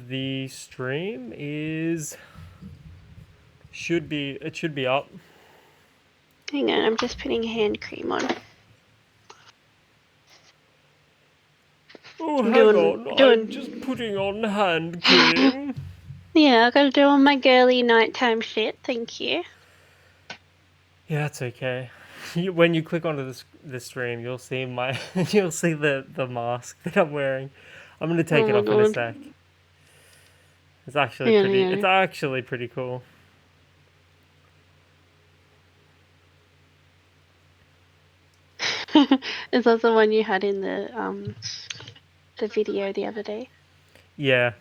of the stream is should be up. Hang on, I'm just putting hand cream on. Oh, hang on. I'm just putting on hand cream. Yeah, I gotta do all my girly nighttime shit. Thank you. Yeah, that's okay. When you click onto the stream, you'll see you'll see the mask that I'm wearing. I'm gonna take it off in a sec. It's actually It's actually pretty cool. Is that the one you had in the video the other day? Yeah.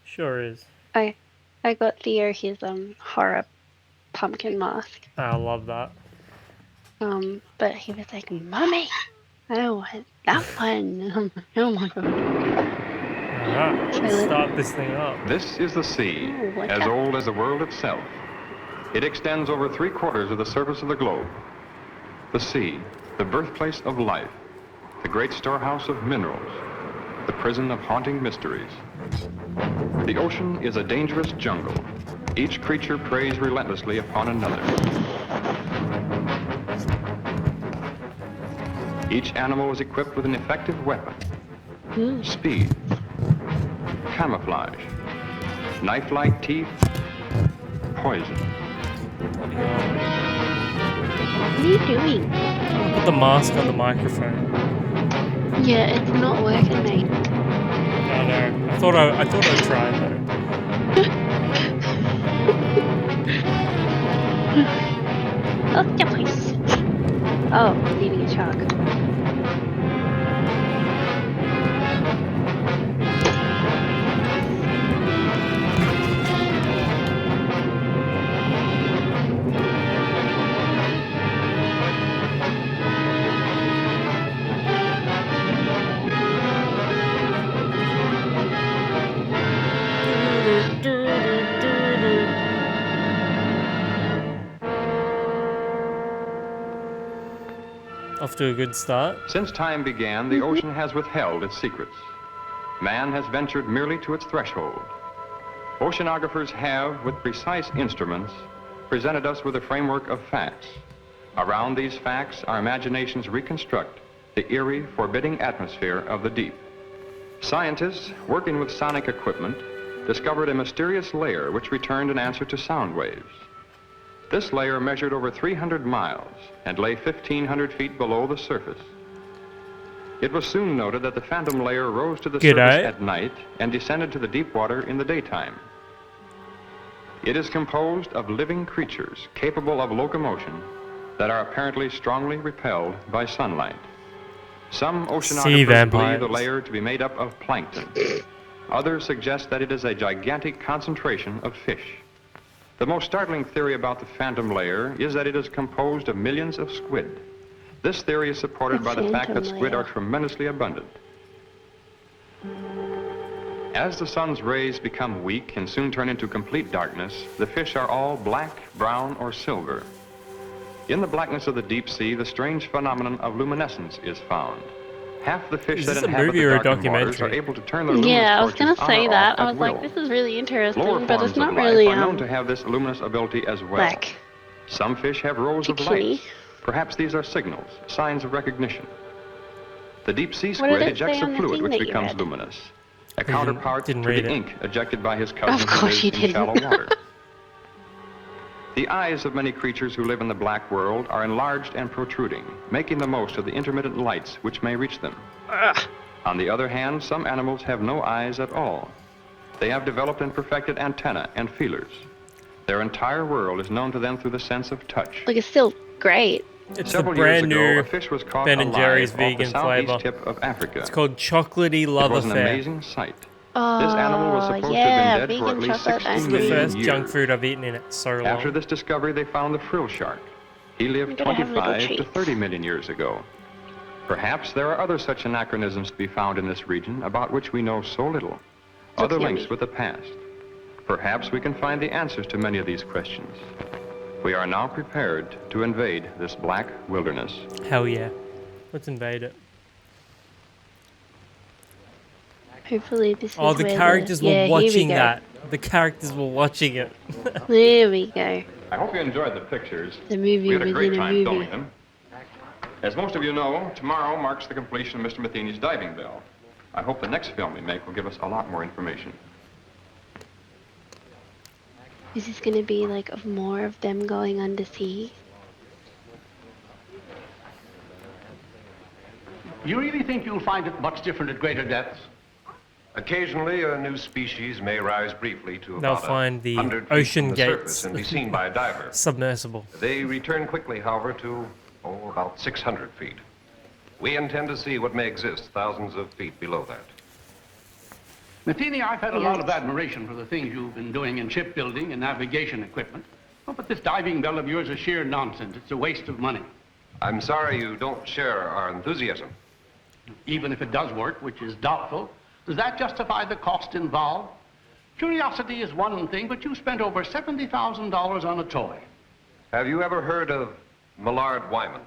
Sure is. I got Theo his horror pumpkin mask. I love that. But he was like, "Mummy, I want that one." Oh my god. Alright, let's start this thing up. This is the sea, as old as the world itself. It extends over 3/4 of the surface of the globe. The sea, the birthplace of life, the great storehouse of minerals, the prison of haunting mysteries. The ocean is a dangerous jungle. Each creature preys relentlessly upon another. Each animal is equipped with an effective weapon. Speed, camouflage, knife-like teeth, poison. What are you doing? Put the mask on the microphone. Yeah, it's not working, mate. I know. I thought I'd try it though. Oh, yeah, please. Oh, needing a shark. Off to a good start. Since time began, the ocean has withheld its secrets. Man has ventured merely to its threshold. Oceanographers have, with precise instruments, presented us with a framework of facts. Around these facts, our imaginations reconstruct the eerie, forbidding atmosphere of the deep. Scientists, working with sonic equipment, discovered a mysterious layer which returned an answer to sound waves. This layer measured over 300 miles and lay 1,500 feet below the surface. It was soon noted that the phantom layer rose to the surface at night and descended to the deep water in the daytime. It is composed of living creatures capable of locomotion that are apparently strongly repelled by sunlight. Some oceanographers believe the layer to be made up of plankton. Others suggest that it is a gigantic concentration of fish. The most startling theory about the phantom layer is that it is composed of millions of squid. This theory is supported by the fact that squid are tremendously abundant. As the sun's rays become weak and soon turn into complete darkness, the fish are all black, brown, or silver. In the blackness of the deep sea, the strange phenomenon of luminescence is found. Half the fish that inhabit the darkened waters are able to turn their luminous I was gonna torches say on or that. off I at was like, will. this is really interesting, Lower but it's forms not of life really are known to have this luminous ability as well. black. Some fish have rows of lights. Perhaps these are signals, signs of recognition. The deep sea squid ejects a fluid which becomes luminous, a counterpart to the ink ejected by his cousin who lives in shallow water. The eyes of many creatures who live in the black world are enlarged and protruding, making the most of the intermittent lights which may reach them. On the other hand, some animals have no eyes at all. They have developed and perfected antennae and feelers. Their entire world is known to them through the sense of touch. Like, it's still great. It's a brand new Ben & Jerry's vegan flavor. Tip of Africa. It's called chocolatey Leatherface. It was an amazing sight. This animal was supposed to have been dead for at least 16 million years. This is the first junk food I've eaten in it so long. After this discovery, they found the frill shark. He lived 25 to 30 million years ago. Perhaps there are other such anachronisms to be found in this region about which we know so little. Other links with the past. Perhaps we can find the answers to many of these questions. We are now prepared to invade this black wilderness. Hell yeah. Let's invade it. Hopefully this is Oh, the where characters were here we watching go. that. The characters were watching it. There we go. I hope you enjoyed the pictures. The movie We had a was great in a time movie. filming them. As most of you know, tomorrow marks the completion of Mr. Matheny's diving bell. I hope the next film we make will give us a lot more information. Is this going to be like of more of them going undersea? You really think you'll find it much different at greater depths? Occasionally, a new species may rise briefly to They'll about find the 100 feet ocean from the gates surface and be seen by a diver. submersible. They return quickly, however, to, about 600 feet. We intend to see what may exist thousands of feet below that. Matheny, I've had a lot of admiration for the things you've been doing in shipbuilding and navigation equipment. Oh, but this diving bell of yours is sheer nonsense. It's a waste of money. I'm sorry you don't share our enthusiasm. Even if it does work, which is doubtful, does that justify the cost involved? Curiosity is one thing, but you spent over $70,000 on a toy. Have you ever heard of Millard Wyman?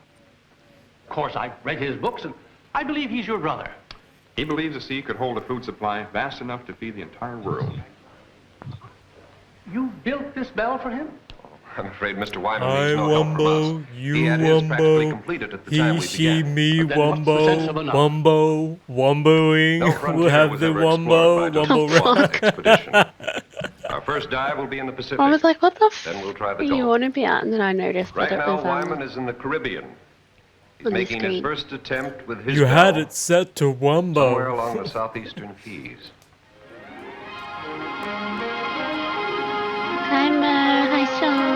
Of course, I've read his books, and I believe he's your brother. He believes the sea could hold a food supply vast enough to feed the entire world. You built this bell for him? I'm afraid Mr. Wyman I needs no help from wumbo, us. you He had his practically wumbo, completed at the time he, we she, began. me, But then what's the sense of wumbo, enough? wumbo, wumboing. No frontier We'll have was the ever wumbo, explored by wumbo just one rock. expedition. Our first dive will be in the Pacific. I was like, what the f Then we'll try the do Gulf. you want to be at? And then I noticed Right that it now, was Wyman is in the Caribbean. He's on the making his screen. first attempt with his You had bell it set to somewhere wumbo. along the southeastern Keys. Hi Mo, hi Sean.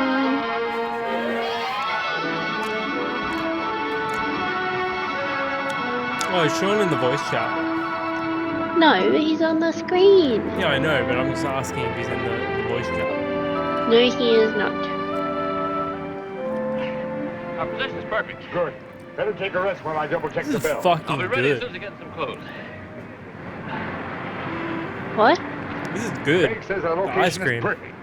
Oh, is Sean in the voice chat? No, he's on the screen. Yeah, I know, but I'm just asking if he's in the voice chat. No, he is not. Our position is perfect. Good. Better take a rest while I double check This the is bell. I'll fucking be ready as soon good. as I get some clothes. What? This is good. Craig says the ice location cream. is perfect.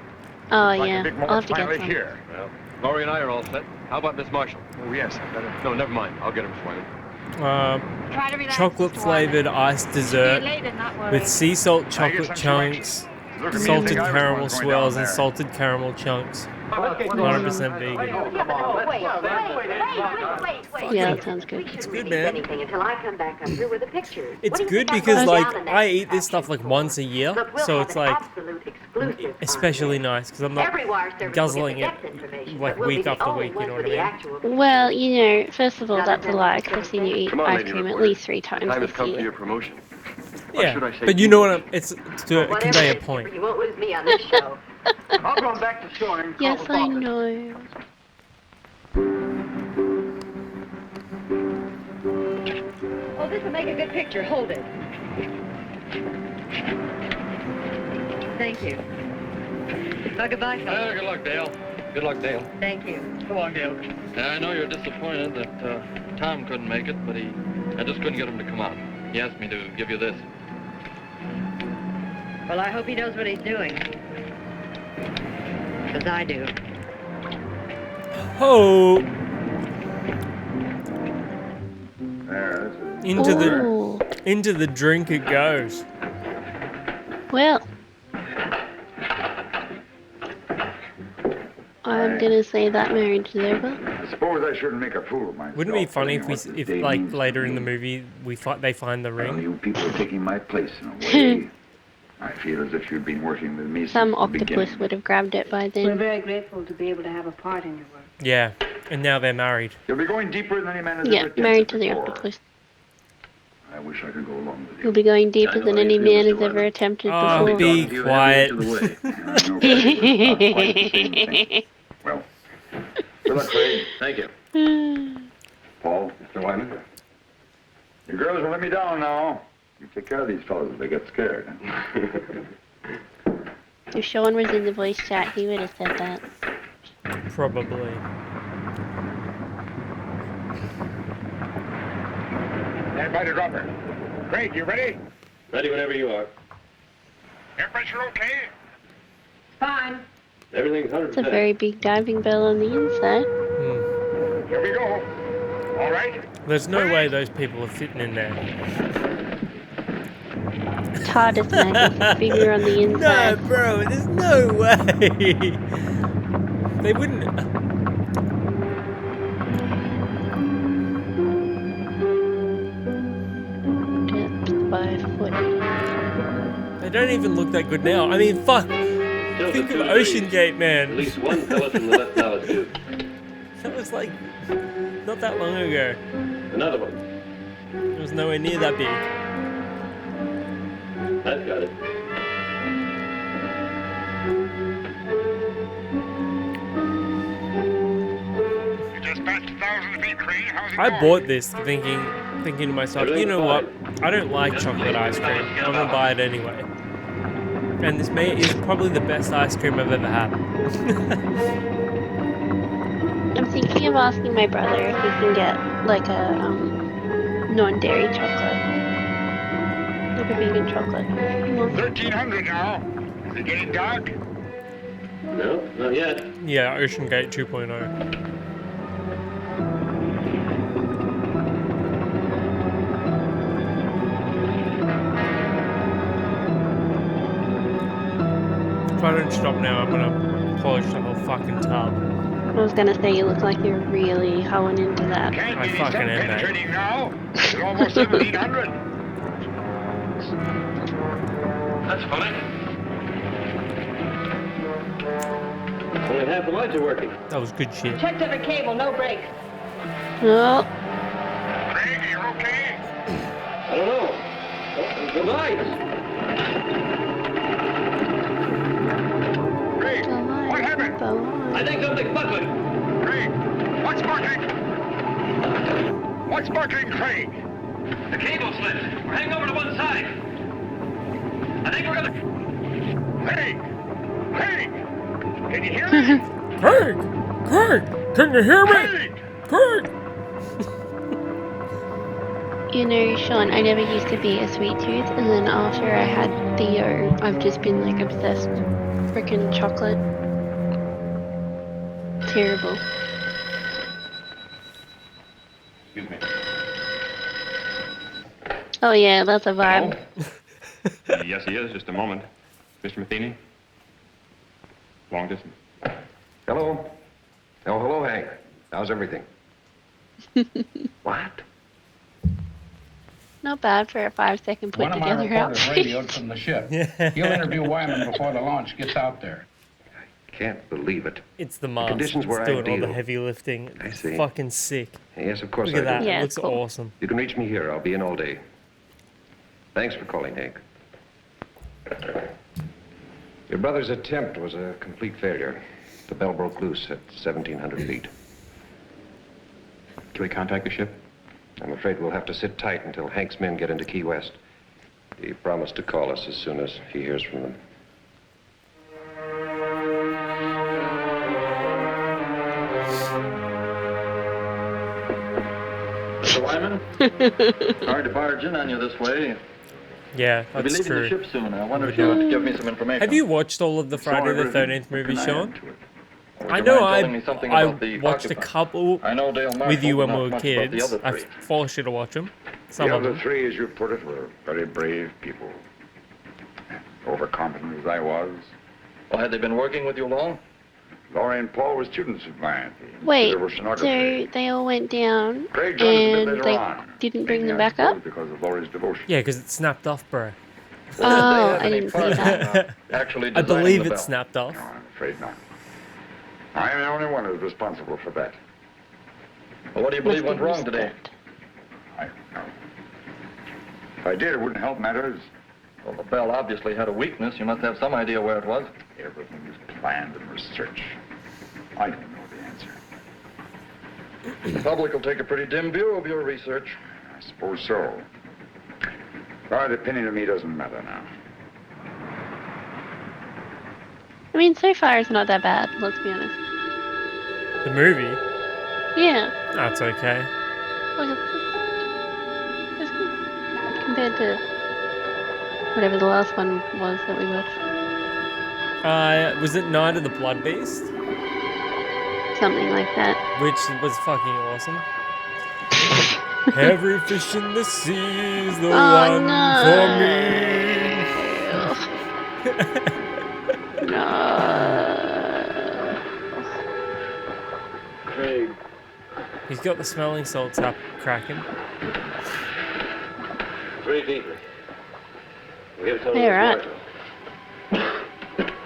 Oh Like yeah, a big I'll have moment to get finally some. here. Well, Laurie and I are all set. How about Miss Marshall? Oh yes, I better. No, never mind. I'll get her, Miss Wyman. Try to relax, Chocolate Mr. flavored Wyman. ice Be dessert late and not worry. with sea salt I get chocolate some chunks, Look at me and salted think I was the one caramel going down swirls, and there. salted caramel chunks. Wait, 100% vegan. wait. Yeah, that sounds good. It's good, man. Anything until I come back up here with the pictures. It's What do you good think I'm because, going like, down in I that eat this stuff like contraption once a for? year, Look, we'll so have it's an like absolute exclusive on especially this. nice because I'm not Every wire service will guzzling get it the depth information, like but we'll be week the after only week, you ones know with what I the mean? actual Well, you know, first of all, Now, that's a then, lie, Mr. because I've seen you eat Come on, ice lady cream at reporter. least 3 times Time has this come for your year. promotion. Yeah, should I say but you know what? English? It's to Whatever convey a it is, point. You won't lose me on this show. I'll go back to shore and call Yes, the I boss. know. Oh, this will make a good picture. Hold it. Thank you. Oh, goodbye, fellas. Good luck, Dale. Good luck, Dale. Thank you. Come on, Dale. Yeah, I know you're disappointed that Tom couldn't make it, but I just couldn't get him to come out. He asked me to give you this. Well, I hope he knows what he's doing. Because I do. Oh, There, this is... into the drink it goes. Well, I'm gonna say that marriage is over. I suppose I shouldn't make a fool of myself. Wouldn't it be funny if telling you what if this day like means to later in the me. movie they find the Well, ring? you people are taking my place in a way. I feel as if you'd been working with me since Some the octopus beginning. would have grabbed it by We're then. very grateful to be able to have a part in your work. Yeah, and now they're married. You'll be going deeper than any man has Yeah, ever attempted married to the before. octopus. I wish I could go along with you. You'll be going deeper than any man has ever attempted Oh, before. be You have quiet. me to the way. I know, but it's not quite the same thing. Well, good luck, Craig. Thank you. Paul, Mr. Wyman? you girls will let me down now. You take care of these fellows if they get scared. If Sean was in the voice chat, he would have said that. Probably. Stand by to drop her. Craig, you ready? Ready whenever you are. Air pressure okay? Fine. Everything's 100%. It's a very big diving bell on the inside. Hmm. Here we go. All right. There's no way those people are fitting in there. TARDIS mag is bigger on the No, inside. bro, there's no way. They wouldn't. Depth 5 foot. They don't even look that good now. I mean, fuck. Think of Ocean Gate, man. At least one pellet from the left altitude. That was like not that long ago. Another one. It was nowhere near that big. I've got it. You just passed 1,000 feet, Crane. How's it I going? bought this thinking to myself, you know what? I don't like chocolate ice cream. I'm gonna buy it anyway. And this is probably the best ice cream I've ever had. I'm thinking of asking my brother if he can get like a non-dairy chocolate. Like a vegan chocolate. 1,300 now. Is it getting dark? No, not yet. Yeah, Ocean Gate 2.0. If I don't stop now, I'm gonna polish the whole fucking tub. I was gonna say you look like you're really hoeing into that. Can't I be any fucking sun am, mate. penetrating now. It's almost 1,700. That's funny. Only half the lights are working. That was good shit. Checked every cable, no breaks. Oh, Craig, are you okay? I don't know. Oh, the lights. Craig, the light, what happened? the light. I think something's buckling. Craig, what's sparkling? What's sparkling, Craig? The cable slipped. We're hanging over to one side. I think we're gonna... Craig! Craig! Can you hear me? Craig! Craig! Can you hear me? Craig! Craig! You know, Sean, I never used to be a sweet tooth, and then after I had Theo, I've just been like obsessed with freaking chocolate. Terrible. Excuse me. Oh yeah, that's a vibe. Yes, he is. Just a moment. Mr. Matheny? Long distance. Hello. Oh, hello, Hank. How's everything? What? Not bad for a 5-second put One of my together reporters outfit. radioed from the ship. He'll interview Wyman before the launch gets out there. Can't believe it. It's the mask. conditions It's where I doing all the deal. heavy lifting. I It's see. fucking sick. Yes, of course Look at I that. do. Yeah, It it's looks cool. awesome. You can reach me here. I'll be in all day. Thanks for calling, Hank. Your brother's attempt was a complete failure. The bell broke loose at 1,700 feet. Can we contact the ship? I'm afraid we'll have to sit tight until Hank's men get into Key West. He promised to call us as soon as he hears from them. Mr. Wyman? Hard to barge in on you this way. Yeah, I'll be that's leaving the true. ship soon. I wonder if you want to give me some information. Have you watched all of the Friday the everything. 13th movies, Can I Sean? add to it? Would I you know mind telling me something I about the watched a occupant? couple I know Dale Marshall, with you when but we not were much about kids. the other I three. forced you to watch them. Some The of other them. three, as you put it, were very brave people. Overconfident as I was. Well, had they been working with you long? Laurie and Paul were students of mine. Wait, They were so oceanographers. they all went down Craig joined us a bit and later they on. didn't bring Mainly, them I back up? suppose, because of Laurie's devotion. Yeah, because it snapped off, bro. Oh, Had I any didn't see part in, that. actually I designing believe the it bell? snapped off. No, I'm afraid not. I am the only one who's responsible for that. Well, what do you believe went wrong today? I don't know. If I did, it wouldn't help matters. Well, the bell obviously had a weakness. You must have some idea where it was. Everything was planned and researched. I don't know the answer. The public will take a pretty dim view of your research. I suppose so. But opinion of me doesn't matter now. I mean, so far it's not that bad, let's be honest. The movie? Yeah, That's okay. like it's good compared to whatever the last one was that we watched. Was it Night of the Blood Beast? Something like that. Which was fucking awesome. Every fish in the sea is the Oh, one no. for me. No. Craig. He's got the smelling salt tap cracking. 3 deeply. We have Hey, right.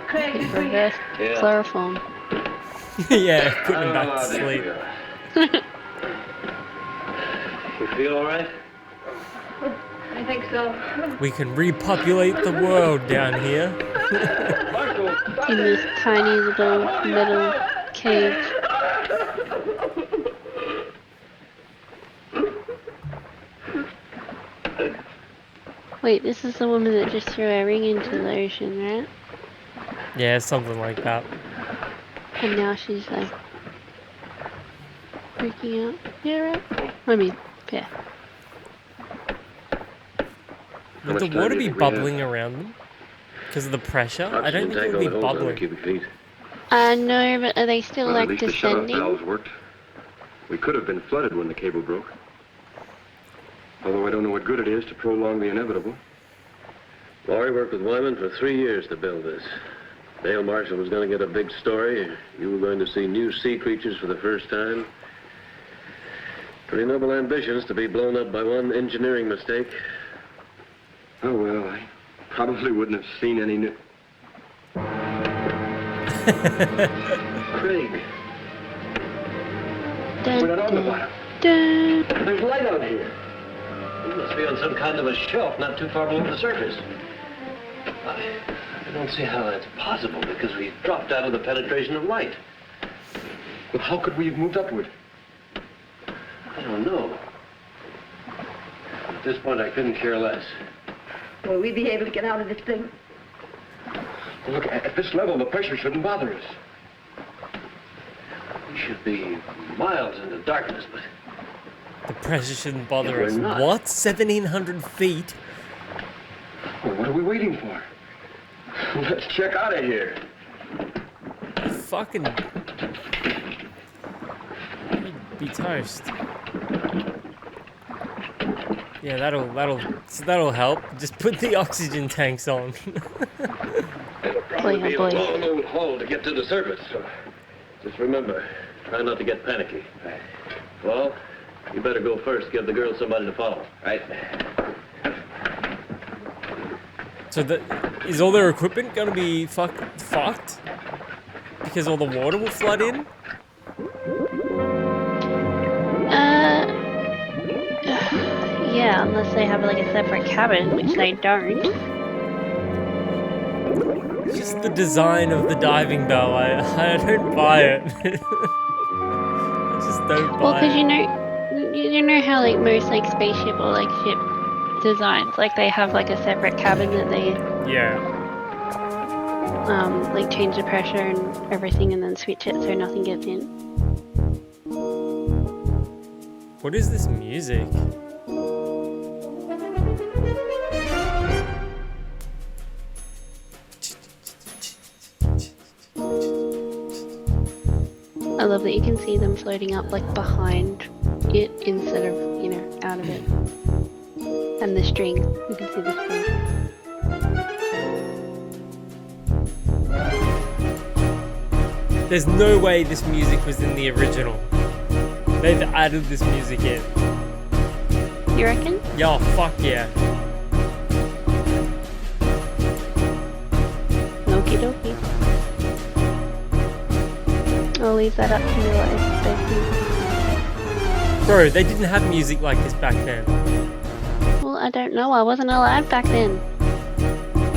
Craig, Reverse chloroform. Yeah, put him back to sleep. You feel all right? I think so. We can repopulate the world down here. In this tiny little metal cage. Wait, this is the woman that just threw a ring into the ocean, right? Yeah, something like that. And now she's like freaking out. Yeah, right? I mean, yeah. Would the water be bubbling around them? Because of the pressure? I don't think it would be bubbling. No, but are they still like descending? The valves worked. We could have been flooded when the cable broke. Although I don't know what good it is to prolong the inevitable. Laurie worked with Wyman for 3 years to build this. Dale Marshall was going to get a big story. You were going to see new sea creatures for the first time. Pretty noble ambitions to be blown up by one engineering mistake. Oh, well, I probably wouldn't have seen any new... Craig. Dun, We're not on the dun, bottom. dun. There's light out here. We must be on some kind of a shelf not too far below the surface. I don't see how that's possible because we dropped out of the penetration of light. Well, how could we have moved upward? I don't know. At this point, I couldn't care less. Will we be able to get out of this thing? Well, look, at this level, the pressure shouldn't bother us. We should be miles into darkness, but... The pressure shouldn't bother us. We're not. What? 1,700 feet? Well, what are we waiting for? Let's check out of here. Fucking... You'd be toast. Yeah, that'll help. Just put the oxygen tanks on. It'll probably Boy, be oh a boy. long old haul to get to the surface. So just remember, try not to get panicky. Well, you better go first. Give the girl somebody to follow. Right. So is all their equipment gonna be fucked? Because all the water will flood in? Yeah, unless they have like a separate cabin, which they don't. It's just the design of the diving bell. I don't buy it. I just don't buy Well, because it. you know how like most like spaceship or like ship designs, like they have like a separate cabin that they Yeah. like change the pressure and everything, and then switch it so nothing gets in. What is this music? I love that you can see them floating up like behind it instead of, you know, out of it. And the string, you can see the string. There's no way this music was in the original. They've added this music in. You reckon? Yeah, fuck yeah. Okie dokie. I'll leave that up to you guys. Bro, they didn't have music like this back then. Well, I don't know. I wasn't alive back then.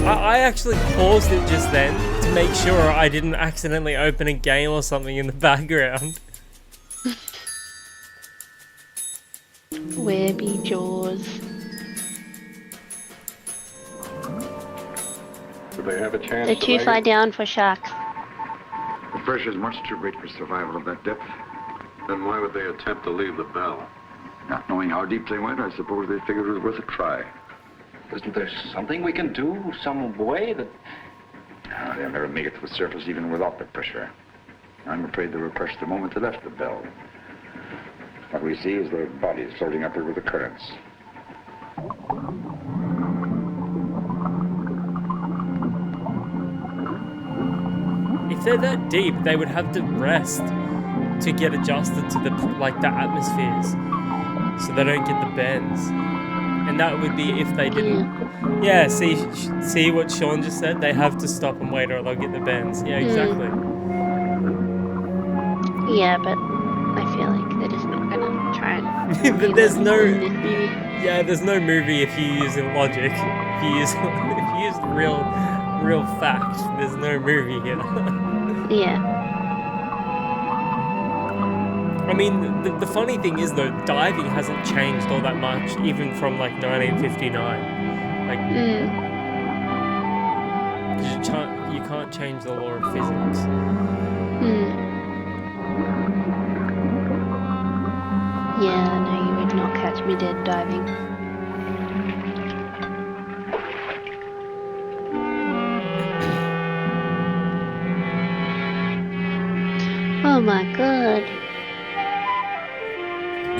I actually paused it just then to make sure I didn't accidentally open a game or something in the background. Webby jaws. Would they have a chance They're to too make far it? down for sharks. The pressure's much too great for survival at that depth. Then why would they attempt to leave the bell? Not knowing how deep they went, I suppose they figured it was worth a try. Isn't there something we can do? Some way that... No, they'll never make it to the surface even without the pressure. I'm afraid they were crushed the moment they left the bell. What we see is their bodies floating upward with the currents. if they're that deep, they would have to rest to get adjusted to the atmospheres, so they don't get the bends. And that would be if they didn't. Yeah, see what Sean just said? They have to stop and wait or they'll get the bends. Yeah, exactly. Yeah, but I feel like they're just not gonna try and. But there's no. Yeah, there's no movie if you use logic. If you use real fact, there's no movie here. Yeah. I mean, the funny thing is though, diving hasn't changed all that much, even from like 1959. Like, you can't change the law of physics. Yeah, no, you would not catch me dead diving. Oh my god.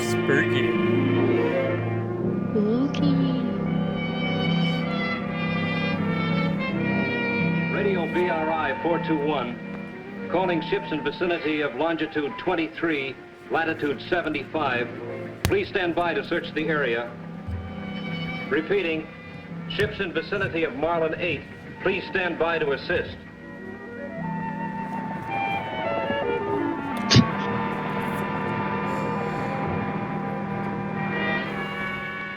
Spooky. Radio BRI 421, calling ships in vicinity of longitude 23, latitude 75. Please stand by to search the area. Repeating, ships in vicinity of Marlin 8, please stand by to assist.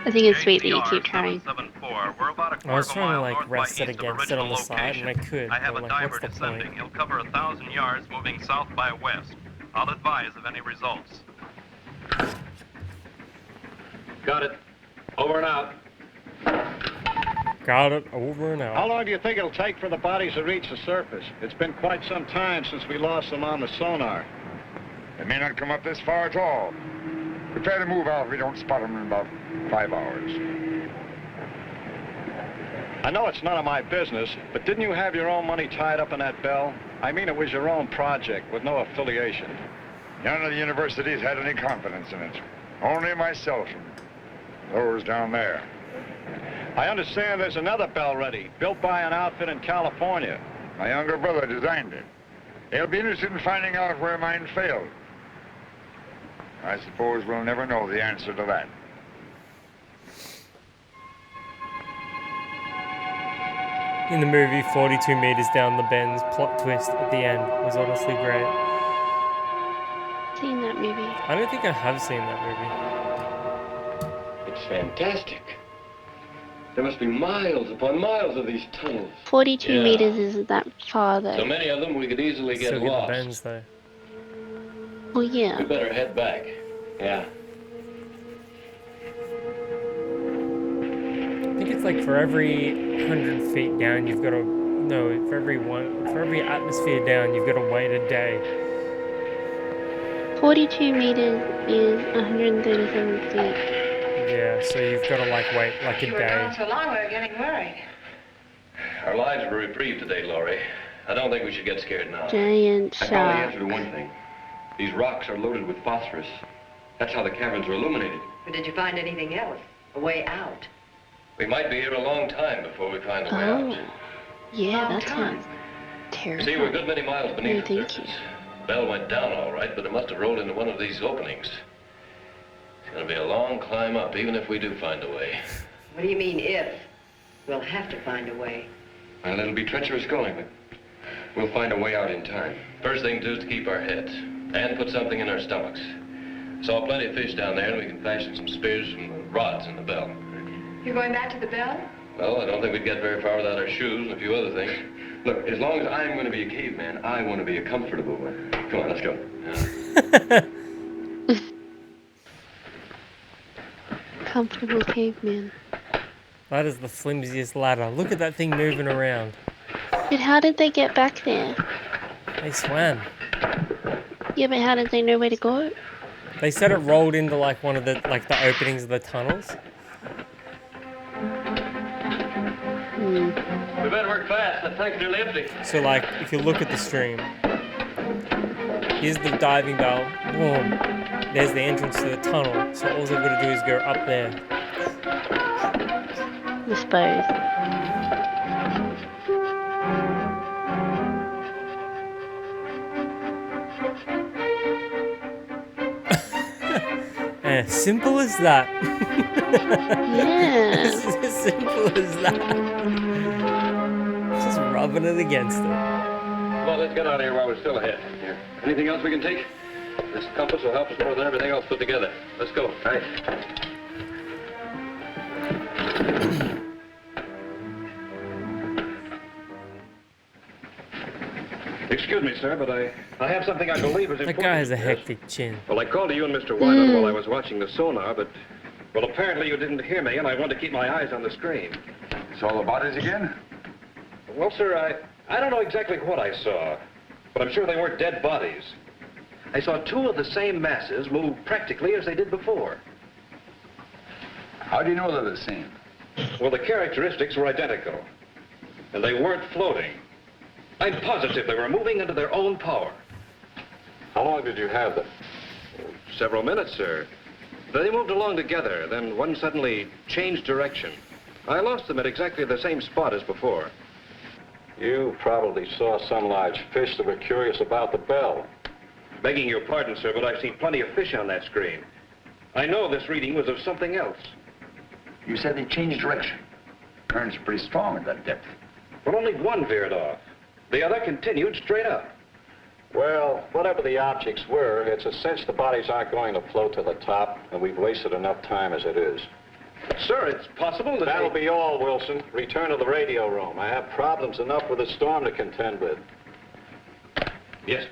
I think it's sweet that you keep trying. I was trying to like rest it against it on the side, and I could. I have a like, diver what's the descending. point? He'll cover 1,000 yards, moving south by west. I'll advise of any results. Got it. Over and out. Got it. Over and out. How long do you think it'll take for the bodies to reach the surface? It's been quite some time since we lost them on the sonar. They may not come up this far at all. Prepare to move out if we don't spot them in about 5 hours. I know it's none of my business, but didn't you have your own money tied up in that bell? I mean, it was your own project with no affiliation. None of the universities had any confidence in it. Only myself and those down there. I understand there's another bell ready, built by an outfit in California. My younger brother designed it. He'll be interested in finding out where mine failed. I suppose we'll never know the answer to that. In the movie, 42 meters down the bend's plot twist at the end was honestly great. Seen that movie? I don't think I have seen that movie. It's fantastic. There must be miles upon miles of these tunnels. 42 meters isn't that far though. So many of them we could easily get Still get lost. the bends though. Well, yeah. We better head back. Yeah. I think it's like for every 100 feet down, you've got to for every atmosphere down, you've got to wait a day. 42 meters is 137 feet. Yeah, so you've got to like wait like a We're day. gone so long, we're getting worried. Our lives were reprieved today, Laurie. I don't think we should get scared now. Giant I found the shark. answer to one thing. These rocks are loaded with phosphorus. That's how the caverns are illuminated. But did you find anything else? A way out? We might be here a long time before we find a way out. Yeah, that time. sounds You terrifying. see, we're a good many miles beneath the thank surface. Bell went down all right, but it must have rolled into one of these openings. It's going to be a long climb up, even if we do find a way. What do you mean, if? We'll have to find a way. Well, it'll be treacherous going, but we'll find a way out in time. First thing to do is to keep our heads and put something in our stomachs. Saw plenty of fish down there, and we can fashion some spears from the rods in the bell. You're going back to the bell? Well, I don't think we'd get very far without our shoes and a few other things. Look, as long as I'm going to be a caveman, I want to be a comfortable one. Come on, let's go. Comfortable caveman. That is the flimsiest ladder. Look at that thing moving around. But how did they get back there? They swam. Yeah, but how did they know where to go? They said it rolled into like one of the openings of the tunnels. We better work fast. That tank's nearly empty. So like, if you look at the stream, here's the diving bell. Boom. There's the entrance to the tunnel. So all they've got to do is go up there. I suppose. Yeah, simple as that. Yeah. It's as simple as that. Just rubbing it against it. Well, let's get out of here while we're still ahead. Here. Anything else we can take? This compass will help us more than everything else put together. Let's go. Right. Excuse me, sir, but I have something I believe is important. That guy has a Yes. hectic chin. Well, I called to you and Mr. Wyman while I was watching the sonar, but, well, apparently you didn't hear me, and I wanted to keep my eyes on the screen. Saw the bodies again? Well, sir, I don't know exactly what I saw, but I'm sure they weren't dead bodies. I saw two of the same masses move practically as they did before. How do you know they're the same? Well, the characteristics were identical, and they weren't floating. I'm positive they were moving under their own power. How long did you have them? Several minutes, sir. They moved along together, then one suddenly changed direction. I lost them at exactly the same spot as before. You probably saw some large fish that were curious about the bell. Begging your pardon, sir, but I've seen plenty of fish on that screen. I know this reading was of something else. You said they changed direction. Current's pretty strong at that depth. But only one veered off. The other continued straight up. Well, whatever the objects were, it's a cinch the bodies aren't going to float to the top, and we've wasted enough time as it is. Sir, it's possible that That'll be all, Wilson. Return to the radio room. I have problems enough with the storm to contend with. Yes.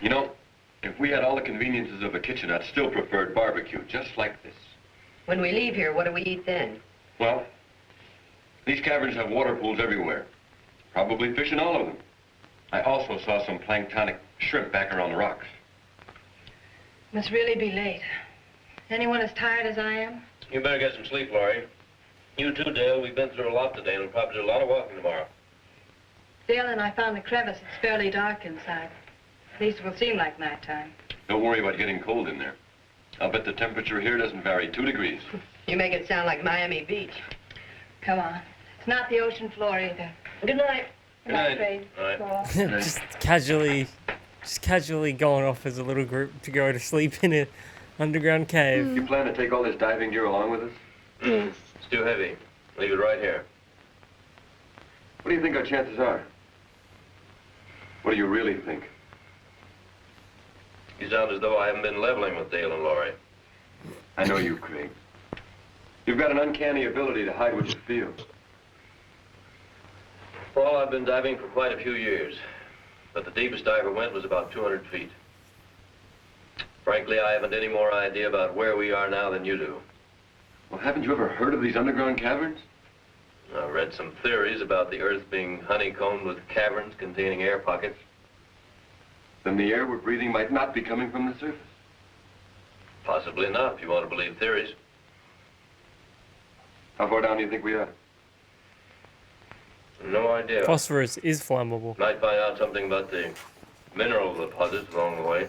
You know, if we had all the conveniences of a kitchen, I'd still prefer barbecue, just like this. When we leave here, what do we eat then? Well, these caverns have water pools everywhere. Probably fish in all of them. I also saw some planktonic shrimp back around the rocks. Must really be late. Anyone as tired as I am? You better get some sleep, Laurie. You too, Dale. We've been through a lot today, and we'll probably do a lot of walking tomorrow. Dale and I found the crevice. It's fairly dark inside. At least it will seem like nighttime. Don't worry about getting cold in there. I'll bet the temperature here doesn't vary 2 degrees. You make it sound like Miami Beach. Come on. It's not the ocean floor either. Good night. Good night. Trade. All right. just casually going off as a little group to go to sleep in an underground cave. You plan to take all this diving gear along with us? Yes. It's too heavy. Leave it right here. What do you think our chances are? What do you really think? You sound as though I haven't been leveling with Dale and Laurie. I know you, Craig. You've got an uncanny ability to hide what you feel. Well, I've been diving for quite a few years, but the deepest I ever went was about 200 feet. Frankly, I haven't any more idea about where we are now than you do. Well, haven't you ever heard of these underground caverns? I've read some theories about the Earth being honeycombed with caverns containing air pockets. Then the air we're breathing might not be coming from the surface. Possibly not, if you want to believe theories. How far down do you think we are? No idea. Phosphorus is flammable. Might find out something about the mineral deposits along the way.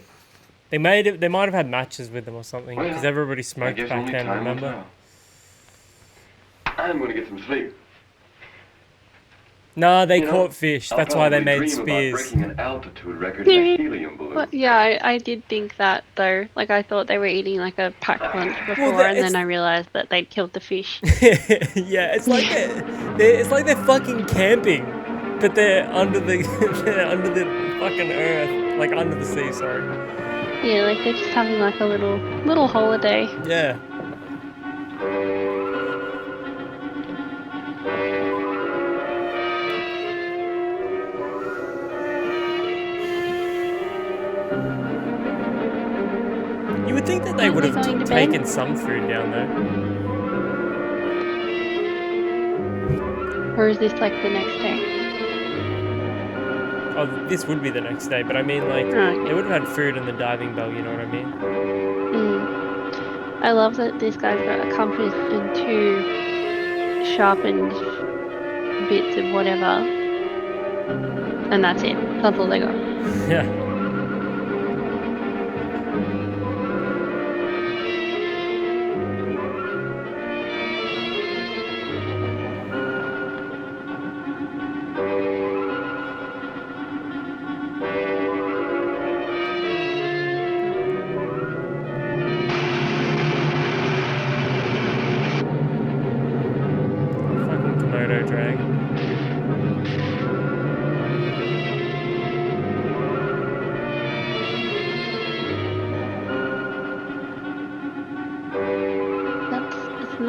They might have had matches with them or something, Well, because everybody I smoked guess back only then, time will remember? tell. I'm going to get some sleep. No, they You know, caught fish. I'll That's why they probably made dream about spears. breaking an altitude record in a helium balloon. Well, yeah, I did think that though. Like I thought they were eating like a packed lunch before, and then I realized that they'd killed the fish. Yeah, it's like they're fucking camping, but they're under the they're under the fucking earth, like under the sea. Sorry. Yeah, like they're just having like a little holiday. Yeah. You would think that they would have taken some food down there. Or is this like the next day? Oh, this would be the next day, but I mean, like, they would have had food in the diving bell, you know what I mean? I love that this guy's got a compass and 2 sharpened bits of whatever. And that's it. That's all they got. Yeah.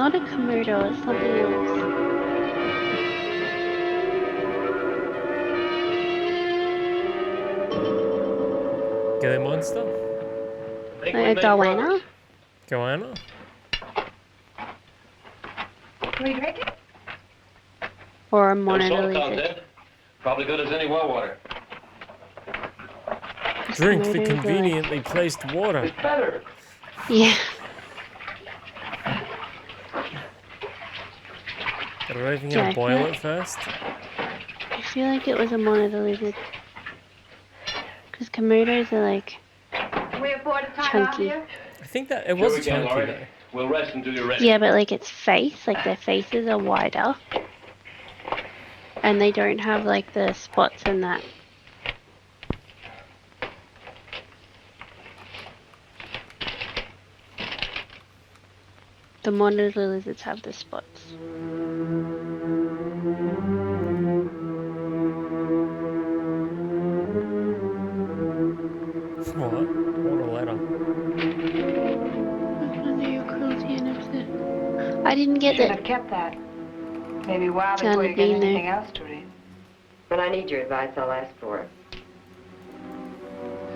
not a Komodo, it's something else. Gilly monster? Like a goanna? Goanna? Can we drink it? Or a No monitor salt lizard? content. Probably good as any well water. Drink the conveniently placed water. It's better. Yeah. But are we even Yeah, gonna I boil feel it first? I feel like it was a monitor lizard. Because Komodos are like Can we afford to time out chunky. here? I think that it Sure was we can, chunky Laurie. though. We'll rest until you're ready. Yeah, but like its face, like their faces are wider. And they don't have like the spots and that. The monitor lizards have the spots. What? What a letter. I didn't get Should that. have kept that. Maybe a while Sounded before you get mean there. anything else to read. When I need your advice, I'll ask for it.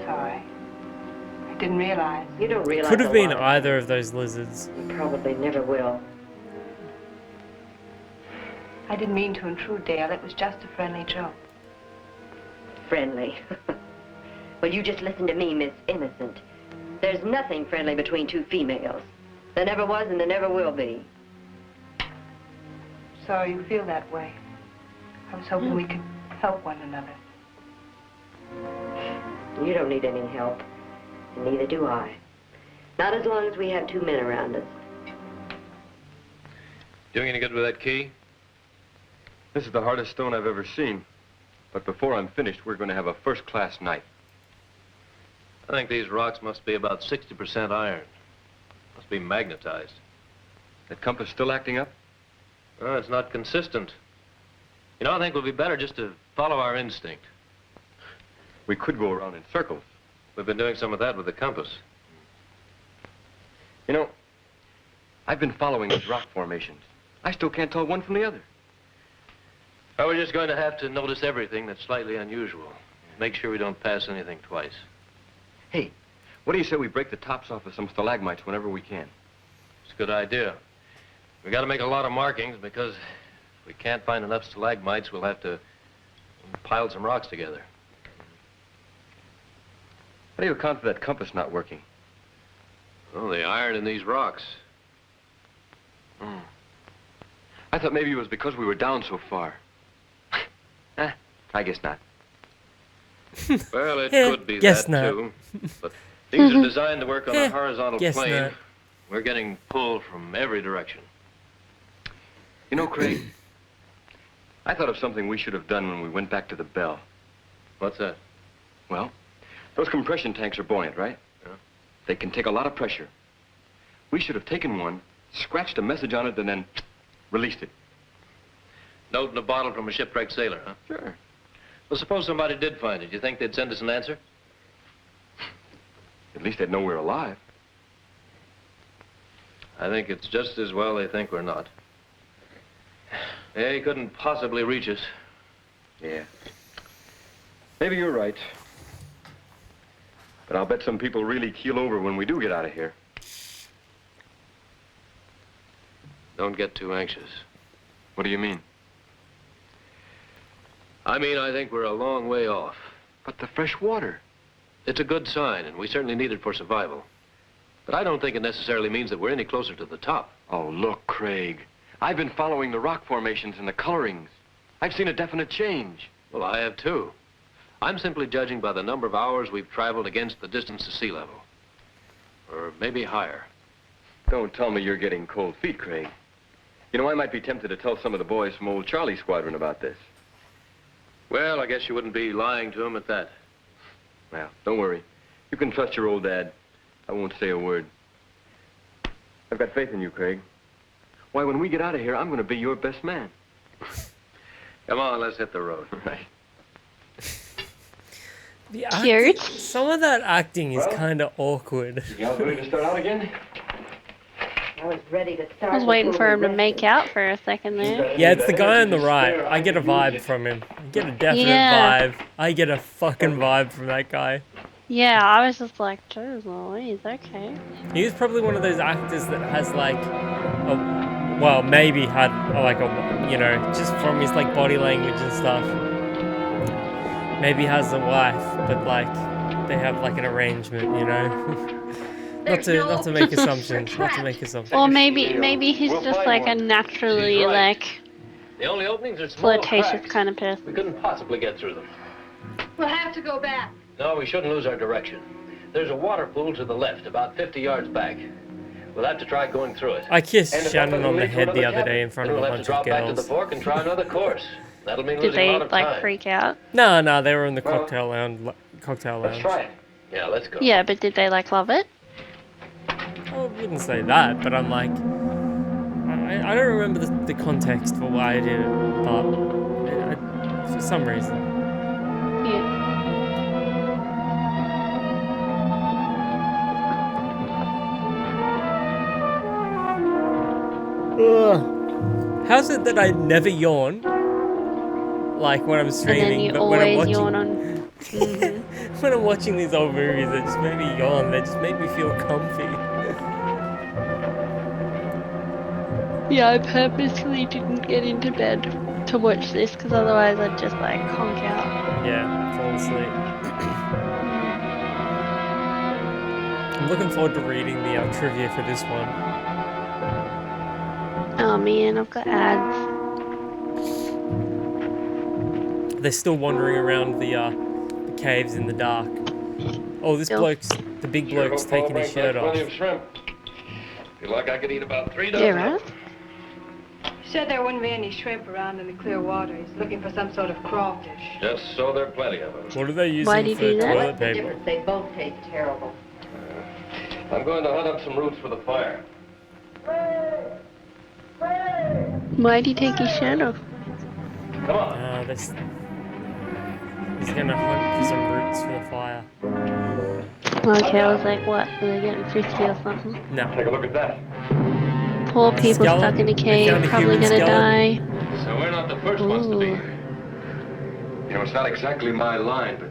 Sorry. I didn't realize. You don't realize Could have a been lot. either of those lizards. You probably never will. I didn't mean to intrude, Dale. It was just a friendly joke. Friendly. Well, you just listen to me, Miss Innocent. There's nothing friendly between two females. There never was and there never will be. Sorry you feel that way. I was hoping we could help one another. You don't need any help, and neither do I. Not as long as we have two men around us. Doing any good with that key? This is the hardest stone I've ever seen. But before I'm finished, we're going to have a first-class night. I think these rocks must be about 60% iron. Must be magnetized. That compass still acting up? Oh, it's not consistent. You know, I think it would be better just to follow our instinct. We could go around in circles. We've been doing some of that with the compass. You know, I've been following these rock formations. I still can't tell one from the other. Well, we're just going to have to notice everything that's slightly unusual. Make sure we don't pass anything twice. Hey, what do you say we break the tops off of some stalagmites whenever we can? It's a good idea. We got to make a lot of markings because if we can't find enough stalagmites, we'll have to pile some rocks together. How do you account for that compass not working? Oh, the iron in these rocks. I thought maybe it was because we were down so far. I guess not. Well, it Yeah, could be guess that, not. too. But these are designed to work on a Yeah, horizontal guess plane. not. We're getting pulled from every direction. You know, Craig, I thought of something we should have done when we went back to the Bell. What's that? Well, those compression tanks are buoyant, right? Yeah. They can take a lot of pressure. We should have taken one, scratched a message on it, and then released it. Note in a bottle from a shipwrecked sailor, huh? Sure. Well, suppose somebody did find it. You think they'd send us an answer? At least they'd know we're alive. I think it's just as well they think we're not. They couldn't possibly reach us. Yeah. Maybe you're right. But I'll bet some people really keel over when we do get out of here. Don't get too anxious. What do you mean? I mean, I think we're a long way off. But the fresh water. It's a good sign, and we certainly need it for survival. But I don't think it necessarily means that we're any closer to the top. Oh, look, Craig. I've been following the rock formations and the colorings. I've seen a definite change. Well, I have too. I'm simply judging by the number of hours we've traveled against the distance to sea level. Or maybe higher. Don't tell me you're getting cold feet, Craig. You know, I might be tempted to tell some of the boys from old Charlie's squadron about this. Well, I guess you wouldn't be lying to them at that. Well, don't worry. You can trust your old dad. I won't say a word. I've got faith in you, Craig. Why, when we get out of here, I'm going to be your best man. Come on, let's hit the road. Right. The Cute. some of that acting is Well, kind of awkward. You guys ready to start out again? I was ready to start. I was waiting for him to make out for a second there. Yeah, it's the guy on the right. I get a vibe from him. I get a definite Yeah. vibe. I get a fucking vibe from that guy. Yeah, I was just like, Jeez Louise, okay. He was probably one of those actors that has like, well, maybe had like a, you know, just from his like body language and stuff. Maybe has a wife, but like they have like an arrangement, you know. not to make assumptions. Not to make assumptions. Or maybe he's just like a naturally like The only openings are small flirtatious cracks. kind of person. We couldn't possibly get through them. We'll have to go back. No, we shouldn't lose our direction. There's a water pool to the left, about 50 yards back. We'll have to try going through it. I kissed And if Shannon that on the leads to head the another other day in cabin, front then of a we'll have to bunch of drop back to the girls. fork and try another course. That'll mean Did losing a they lot of like time. freak out? No, they were in the cocktail lounge. Let's try it. Yeah, let's go. Yeah, but did they like love it? I wouldn't say that, but I'm like, I don't remember the context for why I did it, but for some reason. Yeah. Ugh. How's it that I never yawn? Like when I'm streaming, And then you but when I'm always watching, yawn on. Mhm. when I'm watching these old movies, they just make me yawn. They just make me feel comfy. Yeah, I purposely didn't get into bed to watch this because otherwise I'd just like conk out. Yeah, fall asleep. I'm looking forward to reading the trivia for this one. Oh man, I've got ads. They're still wandering around the caves in the dark. Oh, this bloke's, the big bloke's taking his shirt off. Plenty of shrimp. Feel like I could eat about 3 Yeah, dozen. right? Said there wouldn't be any shrimp around in the clear water. He's looking for some sort of crawfish. Just so there are plenty of them. What are they using Why'd he for do that? toilet What's the paper? difference? They both taste terrible. I'm going to hunt up some roots for the fire. Why'd he take his shirt off? Come on. He's gonna hunt for some roots for the fire. Okay, I was like, what? Are they getting 50 or something? No. Take a look at that. Poor people Skeleton. stuck in a They cave, found a probably human gonna die. skeleton. So we're not the first ones to be Ooh. here. You know, it's not exactly my line, but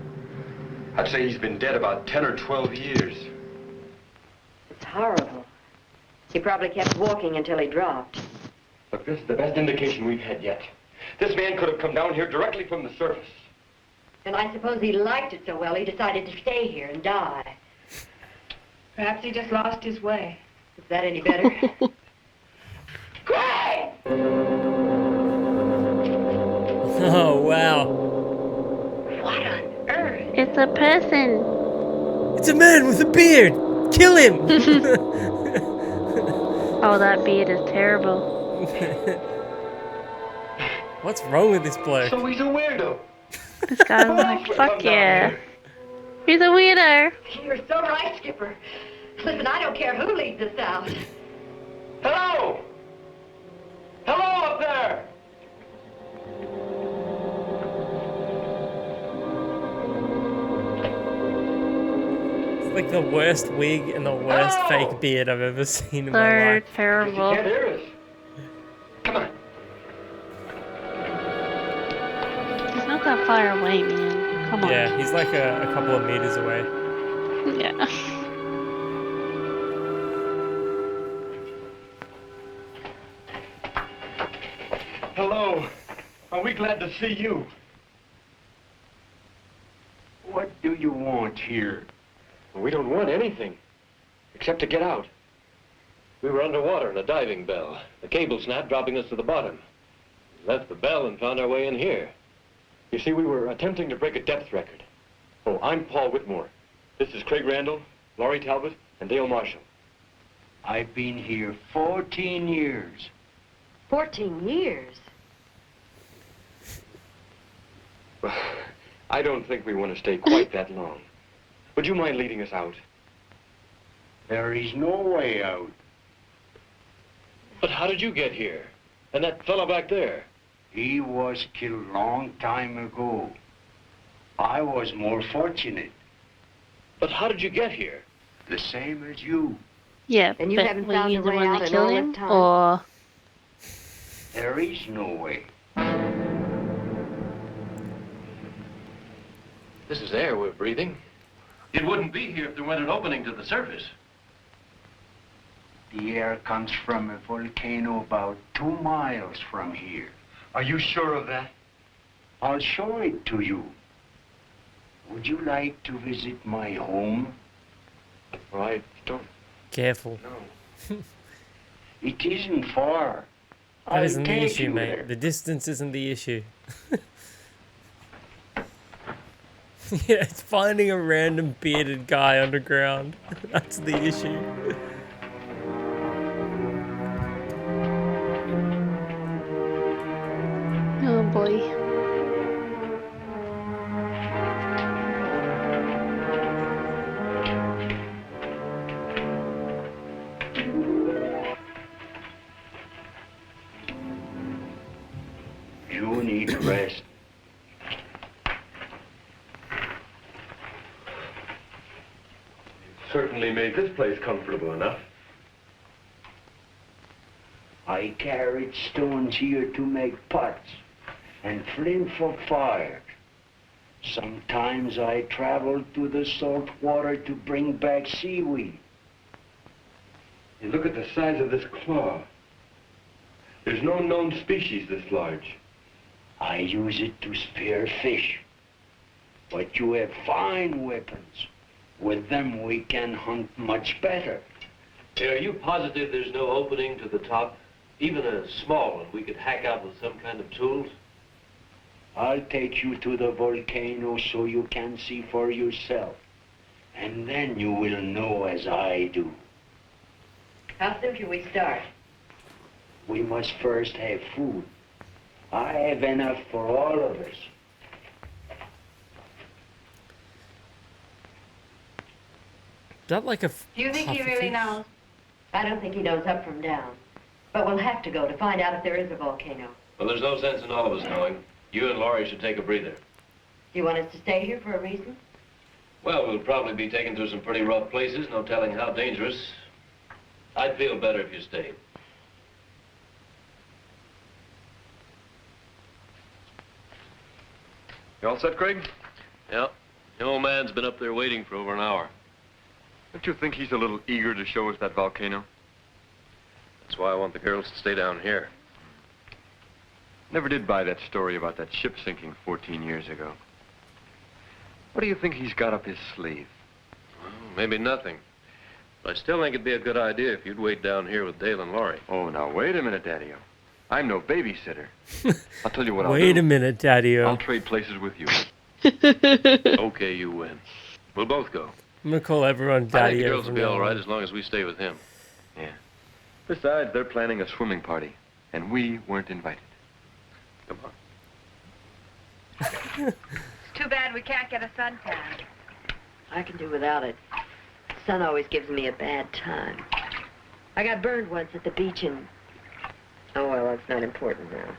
I'd say he's been dead about 10 or 12 years. It's horrible. He probably kept walking until he dropped. Look, this is the best indication we've had yet. This man could have come down here directly from the surface. And I suppose he liked it so well he decided to stay here and die. Perhaps he just lost his way. Is that any better? Craig! Oh, wow. What on earth? It's a person. It's a man with a beard! Kill him! Oh, that beard is terrible. What's wrong with this bloke? So he's a weirdo. This guy's like, fuck yeah. He's a weirdo. You're so right, Skipper. Listen, I don't care who leads us out. Hello! Hello up there! It's like the worst wig and the worst fake beard I've ever seen in my So life. terrible. Can't hear us. Come on. He's not that far away, man. Come on. Yeah, he's like a couple of meters away. Yeah. Hello. Are we glad to see you? What do you want here? Well, we don't want anything, except to get out. We were underwater in a diving bell. The cable snapped, dropping us to the bottom. We left the bell and found our way in here. You see, we were attempting to break a depth record. Oh, I'm Paul Whitmore. This is Craig Randall, Laurie Talbot, and Dale Marshall. I've been here 14 years. 14 years? Well, I don't think we want to stay quite that long. Would you mind leading us out? There is no way out. But how did you get here? And that fellow back there? He was killed long time ago. I was more fortunate. But how did you get here? The same as you. Yeah, And you but haven't were found you a the way one out that in killed all him? this time? Or... There is no way. This is air we're breathing. It wouldn't be here if there weren't an opening to the surface. The air comes from a volcano about 2 miles from here. Are you sure of that? I'll show it to you. Would you like to visit my home? Well, I don't Careful. know. It isn't far. That I'll isn't the take issue, you mate. there. The distance isn't the issue. Yeah, it's finding a random bearded guy underground. That's the issue. Oh boy. You need rest. Certainly made this place comfortable enough. I carried stones here to make pots and flint for fire. Sometimes I traveled to the salt water to bring back seaweed. You look at the size of this claw. There's no known species this large. I use it to spear fish. But you have fine weapons. With them we can hunt much better. Hey, are you positive there's no opening to the top? Even a small one we could hack out with some kind of tools? I'll take you to the volcano so you can see for yourself. And then you will know as I do. How soon can we start? We must first have food. I have enough for all of us. Is that like a Do you think he really knows? I don't think he knows up from down. But we'll have to go to find out if there is a volcano. Well, there's no sense in all of us knowing. You and Laurie should take a breather. Do you want us to stay here for a reason? Well, we'll probably be taken through some pretty rough places, no telling how dangerous. I'd feel better if you stayed. You all set, Craig? Yeah. The old man's been up there waiting for over an hour. Don't you think he's a little eager to show us that volcano? That's why I want the girls to stay down here. Never did buy that story about that ship sinking 14 years ago. What do you think he's got up his sleeve? Well, maybe nothing. But I still think it'd be a good idea if you'd wait down here with Dale and Laurie. Oh, now, wait a minute, Daddy-O. I'm no babysitter. I'll tell you what I'll do. Wait a minute, Daddy-O. I'll trade places with you. Okay, you win. We'll both go. I'm gonna call everyone I think Daddy-O. the girls will from be now all right on. as long as we stay with him. Yeah. Besides, they're planning a swimming party, and we weren't invited. Come on. It's too bad we can't get a suntan. I can do without it. The sun always gives me a bad time. I got burned once at the beach and... Oh, well, that's not important now.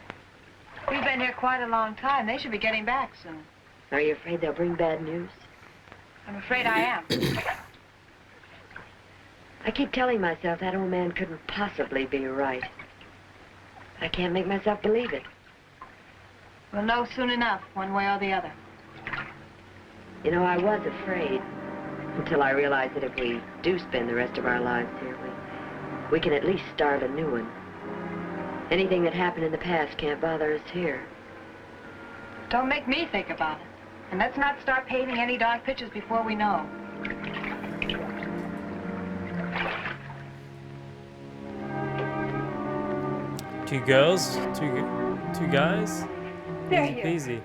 We've been here quite a long time. They should be getting back soon. Are you afraid they'll bring bad news? I'm afraid I am. I keep telling myself that old man couldn't possibly be right. I can't make myself believe it. We'll know soon enough, one way or the other. You know, I was afraid until I realized that if we do spend the rest of our lives here, we can at least start a new one. Anything that happened in the past can't bother us here. Don't make me think about it. And let's not start painting any dark pictures before we know. Two girls, two guys. They're Easy here. peasy.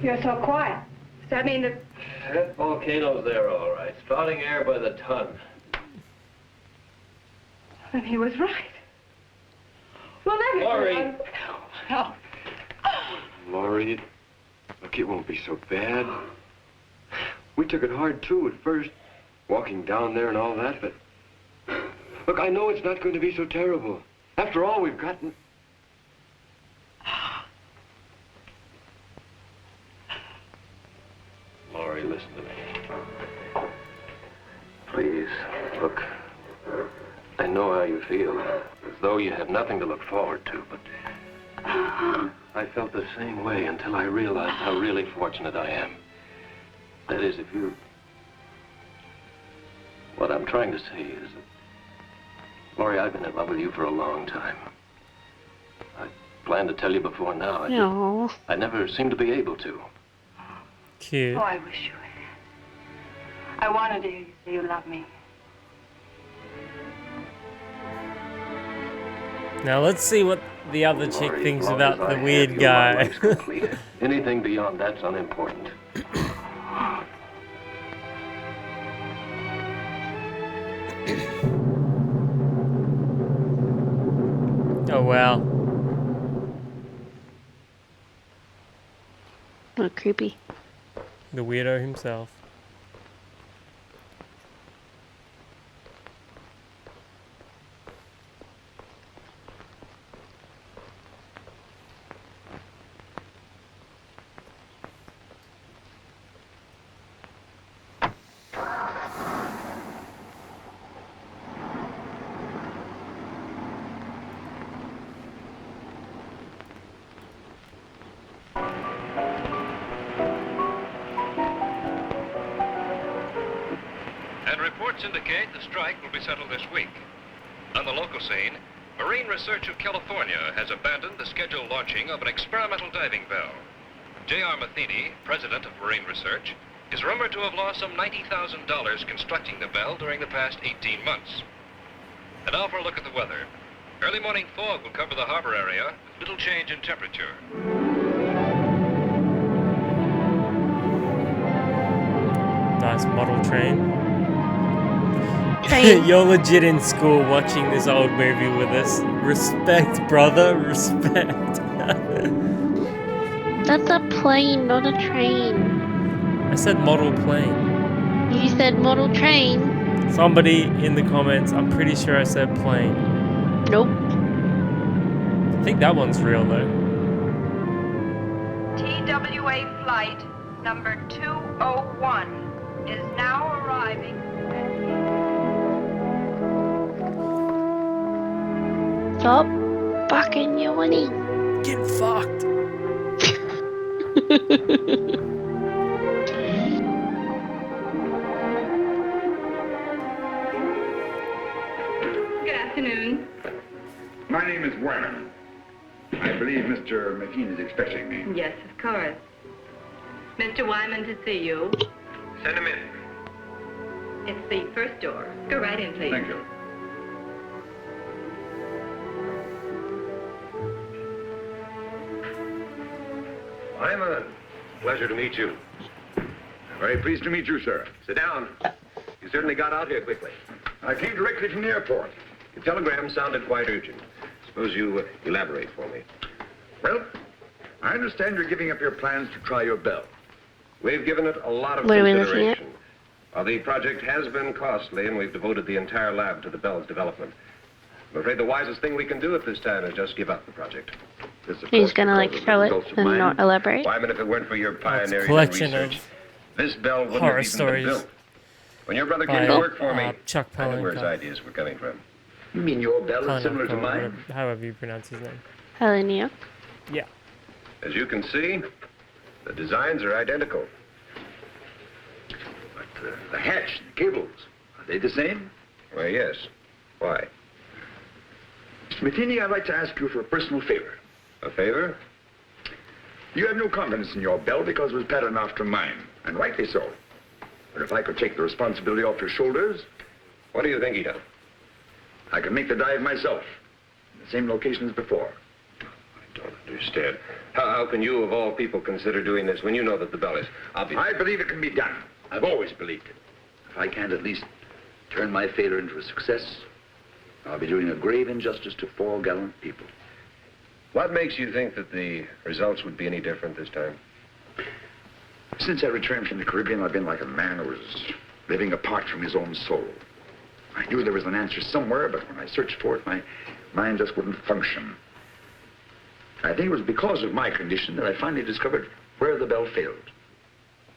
You're so quiet. Does that mean that... That volcano's there, all right. Spouting air by the ton. Then he was right. Well, then... Laurie! Oh, can't be so bad. We took it hard, too, at first. Walking down there and all that, but... Look, I know it's not going to be so terrible. After all, we've gotten... Laurie, listen to me. Please, look. I know how you feel, as though you have nothing to look forward to, but... I felt the same way until I realized how really fortunate I am. That is, if you... What I'm trying to say is that, Laurie, I've been in love with you for a long time. I planned to tell you before now. No. I never seemed to be able to. Cute. Oh, I wish you had. I wanted to hear you say you love me. Now let's see what the other chick Laurie, thinks as long about as I the have weird you, my guy. life's complete. Anything beyond that's unimportant. Oh wow. Oh, creepy. The weirdo himself. And reports indicate the strike will be settled this week. On the local scene, Marine Research of California has abandoned the scheduled launching of an experimental diving bell. J.R. Matheny, president of Marine Research, is rumored to have lost some $90,000 constructing the bell during the past 18 months. And now for a look at the weather. Early morning fog will cover the harbor area, with little change in temperature. Nice model train. Train. You're legit in school watching this old movie with us. Respect, brother, respect. That's a plane, not a train. I said model plane. You said model train. Somebody in the comments, I'm pretty sure I said plane. Nope. I think that one's real though. TWA flight number 201 is now arriving. Stop fucking yawning. Get fucked. Good afternoon. My name is Wyman. I believe Mr. McKean is expecting me. Yes, of course. Mr. Wyman to see you. Send him in. It's the first door. Go right in, please. Thank you. Wyman, pleasure to meet you. Very pleased to meet you, sir. Sit down. You certainly got out here quickly. I came directly from the airport. Your telegram sounded quite urgent. Suppose you elaborate for me. Well, I understand you're giving up your plans to try your bell. We've given it a lot of What are we looking at? consideration. While the project has been costly, and we've devoted the entire lab to the bell's development, I'm afraid the wisest thing we can do at this time is just give up the project. This, of He's course, gonna like because of show the it results of and mine. not elaborate. Wyman, if it weren't for your pioneering collection research, of this bell wouldn't horror have even stories been built. When your brother by, came to work for me, Chuck I knew where his Palahniuk. ideas were coming from. You mean your bell is similar to Palahniuk, mine? whatever- however you pronounce his name. Palahniuk. Yeah. As you can see, the designs are identical. But the hatch, the cables, are they the same? Why, yes. Why? Mr. Matheny, I'd like to ask you for a personal favor. A favor? You have no confidence in your bell because it was patterned after mine, and rightly so. But if I could take the responsibility off your shoulders, What do you think he done? I could make the dive myself, in the same location as before. I don't understand. How can you, of all people, consider doing this when you know that the bell is obvious? I believe it can be done. I've always believed it. If I can't at least turn my failure into a success, I'll be doing a grave injustice to 4 gallant people. What makes you think that the results would be any different this time? Since I returned from the Caribbean, I've been like a man who was living apart from his own soul. I knew there was an answer somewhere, but when I searched for it, my mind just wouldn't function. I think it was because of my condition that I finally discovered where the bell failed.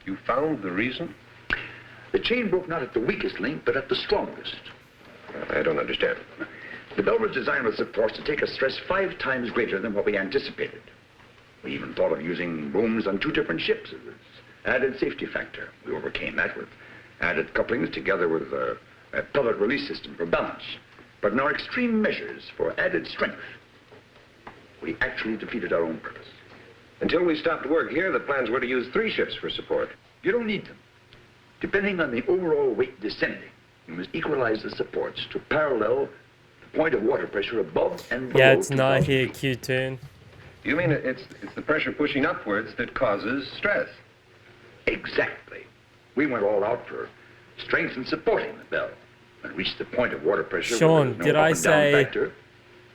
You found the reason? The chain broke not at the weakest link, but at the strongest. I don't understand. The bell was designed with supports to take a stress 5 times greater than what we anticipated. We even thought of using booms on 2 different ships as an added safety factor. We overcame that with added couplings together with a pellet release system for balance. But in our extreme measures for added strength, we actually defeated our own purpose. Until we stopped work here, the plans were to use 3 ships for support. You don't need them. Depending on the overall weight descending, you must equalize the supports to parallel the point of water pressure above and below. Yeah, it's not here, Q-Tune. You mean it's the pressure pushing upwards that causes stress? Exactly. We went all out for strength and supporting the bell. When it reached the point of water pressure, Sean, no did I say... factor,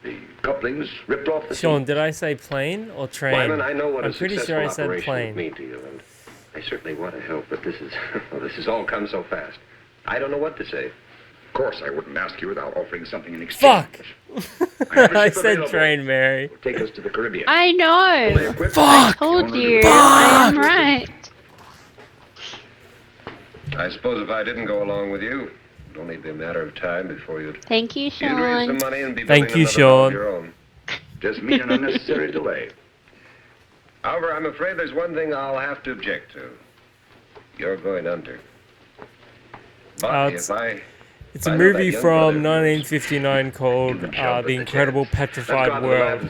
the couplings ripped off the Sean, seat. did I say plane or train? Wyman, I know what I'm a pretty successful sure I said operation plane. would mean to you, and I certainly want to help, but this is, well, this has all come so fast. I don't know what to say. Of course, I wouldn't ask you without offering something in exchange. Fuck! I said train, Mary. Take us to the Caribbean. I know. Fuck! I told you. I am right. I suppose if I didn't go along with you, it'd only be a matter of time before you'd Thank you, raise some Sean. money and be Thank building you, another bell of Sean. your own. Just mean an unnecessary delay. However, I'm afraid there's one thing I'll have to object to. You're going under. But It's if I... It's a movie from 1959 called The Incredible Petrified World.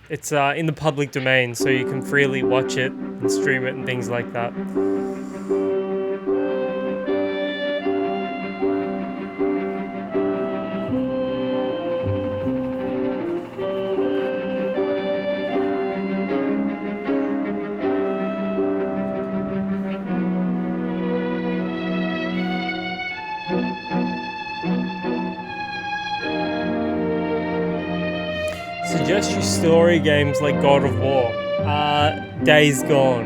It's in the public domain, so you can freely watch it and stream it and things like that. Suggest you story games like God of War. Days Gone.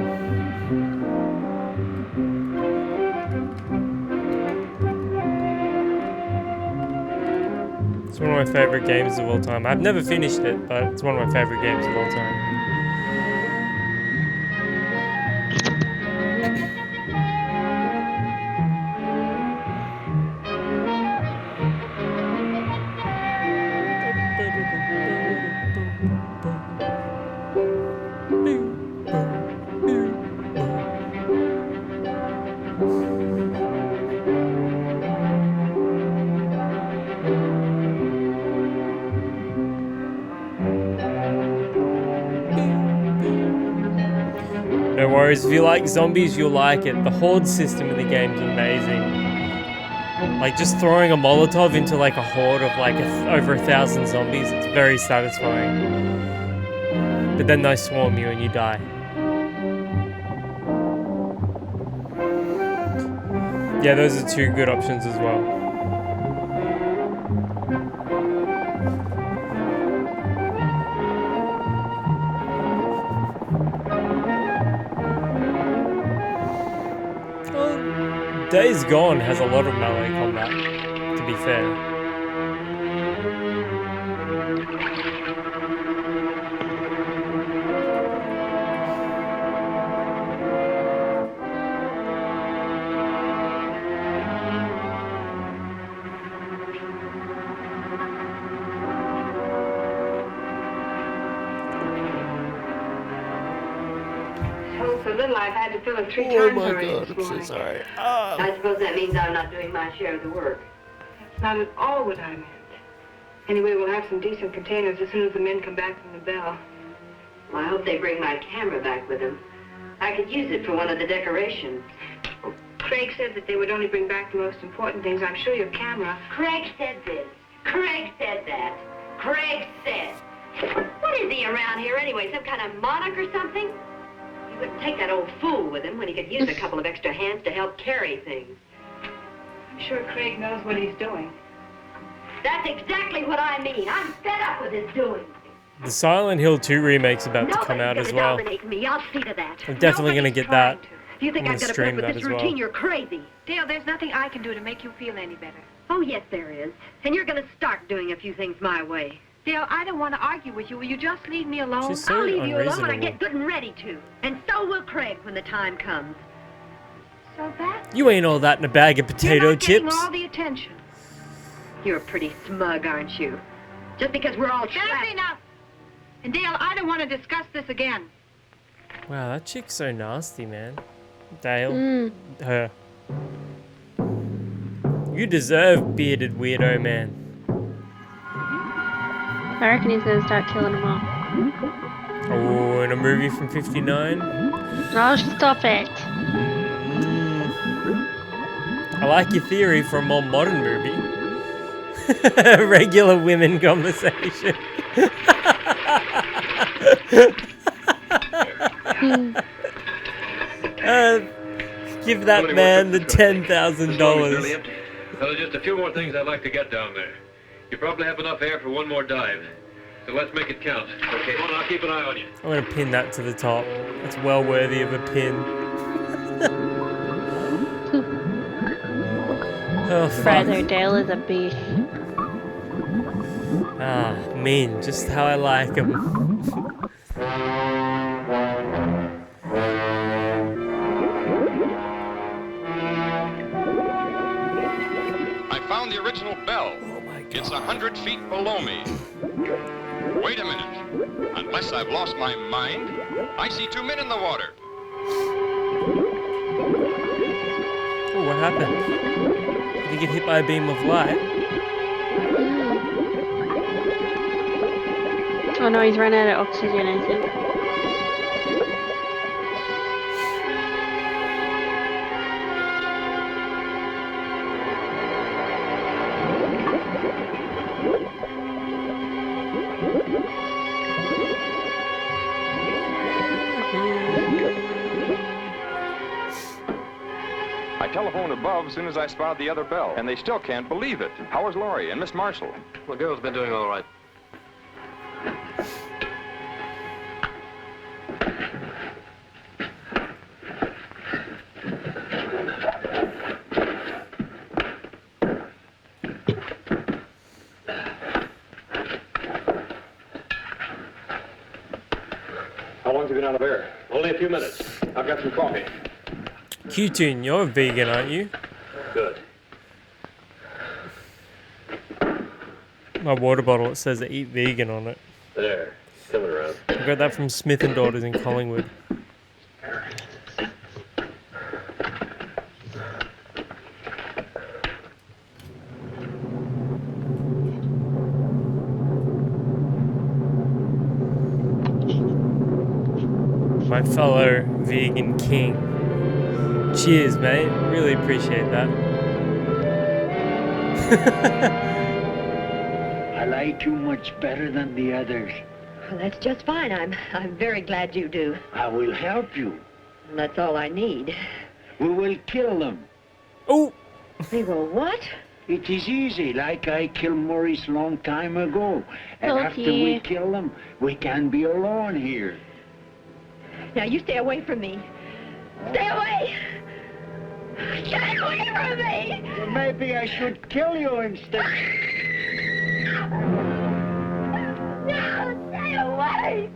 It's one of my favorite games of all time. I've never finished it, but it's one of my favorite games of all time. No worries, if you like zombies, you'll like it. The horde system in the game's amazing. Like, just throwing a Molotov into, like, a horde of, like, over 1,000 zombies, it's very satisfying. But then they swarm you and you die. Yeah, those are 2 good options as well. Days Gone has a lot of melee combat, to be fair. Oh, so little I've had to fill it 3 times already this morning. I'm so sorry. I suppose that means I'm not doing my share of the work. That's not at all what I meant. Anyway, we'll have some decent containers as soon as the men come back from the bell. Well, I hope they bring my camera back with them. I could use it for one of the decorations. Well, Craig said that they would only bring back the most important things. I'm sure your camera... Craig said this. Craig said that. Craig said. What is he around here anyway? Some kind of monarch or something? He wouldn't take that old fool with him when he could use a couple of extra hands to help carry things. I'm sure Craig knows what he's doing. That's exactly what I mean. I'm fed up with his doing. The Silent Hill 2 remake's about to come out as well. Me. I'll see to that. I'm definitely going to get that. If you think I'm I've gonna got to put up stream with that this as well. routine, you're crazy. Dale, there's nothing I can do to make you feel any better. Oh, yes, there is. And you're going to start doing a few things my way. Dale, I don't want to argue with you. Will you just leave me alone? She's so I'll leave you alone when I unreasonable. get good and ready to. And so will Craig when the time comes. So that's You ain't all that in a bag of potato You're not getting chips. all the attention. You're pretty smug, aren't you? Just because we're all That's trapped. enough. And Dale, I don't want to discuss this again. Wow, that chick's so nasty, man. Dale. Her. You deserve bearded weirdo, man. I reckon he's gonna start killing them all. Oh, in a movie from 59? Oh, stop it. I like your theory for a more modern movie. Regular women conversation. Give that man the $10,000. Well, just a few more things I'd like to get down there. You probably have enough air for one more dive. So let's make it count. Okay. Come on, I'll keep an eye on you. I'm gonna pin that to the top. That's well worthy of a pin. Oh, fuck. Brother Dale is a beast. Ah, mean, just how I like him. I found the original bell. Oh my God. It's 100 feet below me. Wait a minute. Unless I've lost my mind, I see two men in the water. Oh, what happened? Did he get hit by a beam of light? Oh no, he's run out of oxygen, I think. I telephoned above as soon as I spotted the other bell, and they still can't believe it. How is Laurie and Miss Marcel? The girl's been doing all right. How long have you been out of air? Only a few minutes. I've got some coffee. Q-Tune, you're a vegan, aren't you? Good. My water bottle, it says eat vegan on it. There. Coming around. I got that from Smith & Daughters in Collingwood. My fellow vegan king. Cheers, mate. Really appreciate that. I like you much better than the others. Well, that's just fine. I'm very glad you do. I will help you. That's all I need. We will kill them. Oh! They will what? It is easy, like I killed Maurice long time ago. And after we kill them, we can be alone here. Now you stay away from me. Stay away! Stay away from me! Well, maybe I should kill you instead. No, stay away!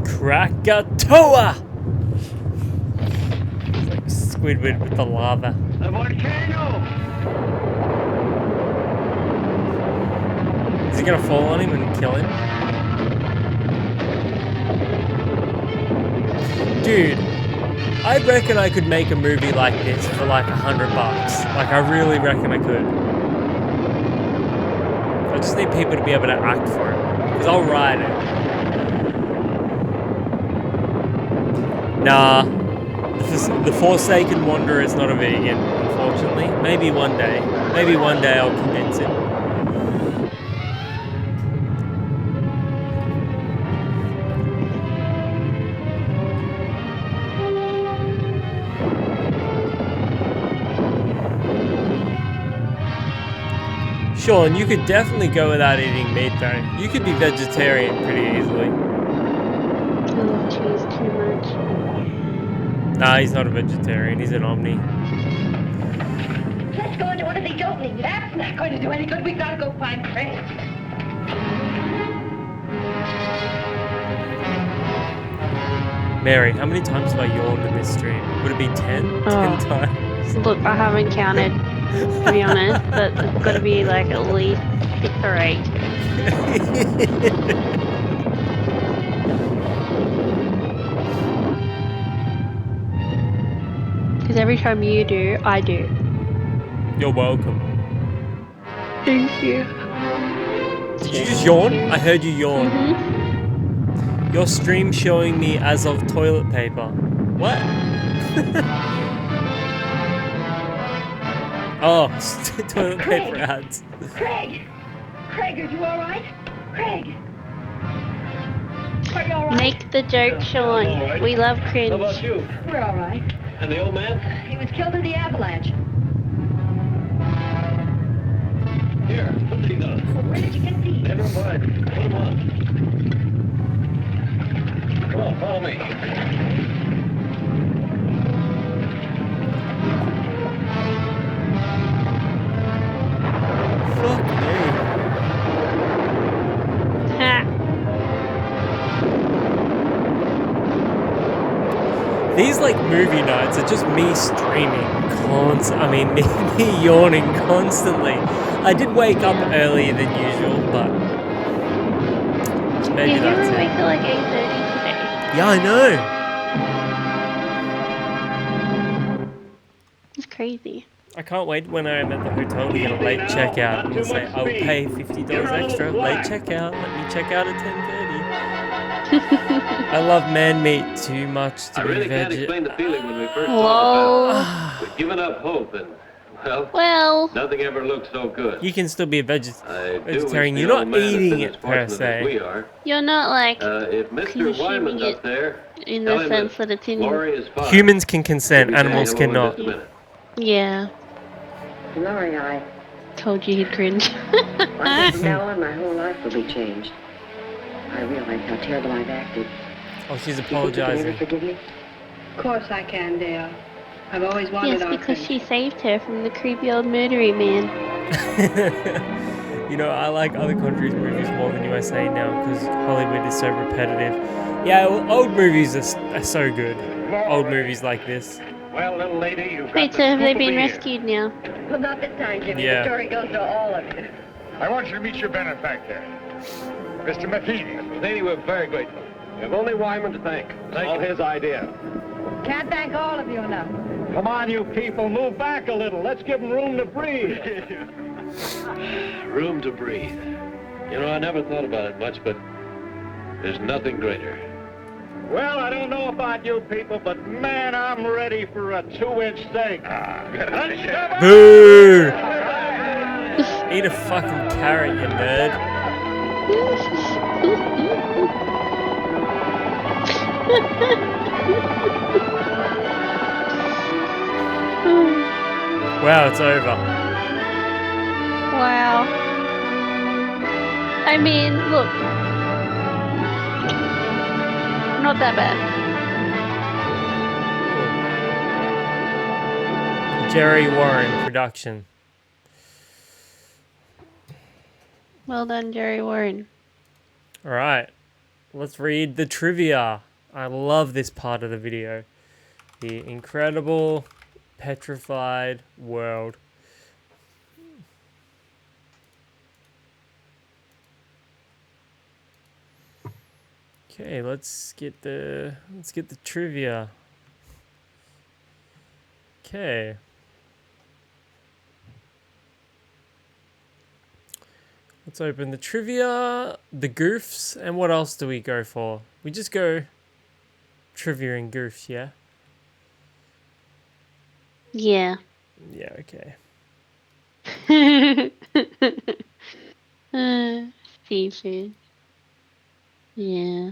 Krakatoa! It's like Squidward with the lava. A volcano! Is he gonna fall on him and kill him? Dude, I reckon I could make a movie like this for like $100. Like, I really reckon I could. I just need people to be able to act for it. Because I'll write it. Nah. The Forsaken Wanderer is not a vegan, unfortunately. Maybe one day. Maybe one day I'll convince him. Sean, you could definitely go without eating meat though. You could be vegetarian pretty easily. I love cheese too much. Nah, he's not a vegetarian, he's an omni. Let's go into one of these openings. That's not going to do any good. We've got to go find Craig. Mary, how many times have I yawned in this stream? Would it be 10? 10 times? Look, I haven't counted, to be honest, but it's got to be like at least 6 or 8. Because every time you do, I do. You're welcome. Thank you. Did you just yawn? I heard you yawn. Your stream showing me as of toilet paper. What? Oh, toilet paper ads. Craig! Craig, are you all right? Craig! Are you all right? Make the joke, Sean. Right. We love cringe. How about you? We're all right. And the old man? He was killed in the avalanche. Here, put these on. Where did you get these? Never mind. Put them on. Come on, follow me. Fuck me. Ha. These like movie nights are just me streaming me yawning constantly. I did wake up earlier than usual, but maybe You that's were it. awake till like 8:30 today. Yeah, I know. It's crazy. I can't wait when I'm at the hotel to get a late checkout and say I will pay $50 extra. Late checkout. Let me check out at 10:30. I love man meat too much to I be really can't veg. explain the feeling when we first Whoa. saw the bell. We'd given up hope and, Well, nothing ever looked so good. You can still be a I do vegetarian. wish You're the not old man had eating been it as per fortunate as se. we are. you're not like If Mr. consuming Wyman's it up there, in tell the him sense that it's in you. Lori is fine. Humans can consent, We'll be animals saying hello in cannot. just a minute. Yeah. Laurie, I Told you he'd cringe. from now on, my whole life will be changed. I realize how terrible I've acted. Oh, she's Do you think you can ever apologizing. forgive me? Of course I can, Dale. I've always wanted Yes, our because friendship. she saved her from the creepy old murdery man. You know, I like other countries' movies more than USA now because Hollywood is so repetitive. Yeah, well, old movies are so good. Old movies like this. Well, little lady, you've got Wait, the so have they scoop of been the year. rescued now? Well, not this time, Jimmy. Yeah. The story goes to all of you. I want you to meet your benefactor, Mr. Matheny. Lady, we're very grateful. We have only Wyman to thank. It's all his idea. Can't thank all of you enough. Come on, you people, move back a little. Let's give them room to breathe. Room to breathe. You know, I never thought about it much, but there's nothing greater. Well, I don't know about you people, but man, I'm ready for a 2-inch steak. Boo! Eat a fucking carrot, you nerd. Wow, it's over. Wow. I mean, look. Not that bad. Jerry Warren production. Well done, Jerry Warren. All right, let's read the trivia. I love this part of the video. The Incredible Petrified World. Okay, let's get the trivia. Okay. Let's open the trivia, the goofs, and what else do we go for? We just go trivia and goofs, yeah? Yeah. Yeah, okay. Seafood. Yeah.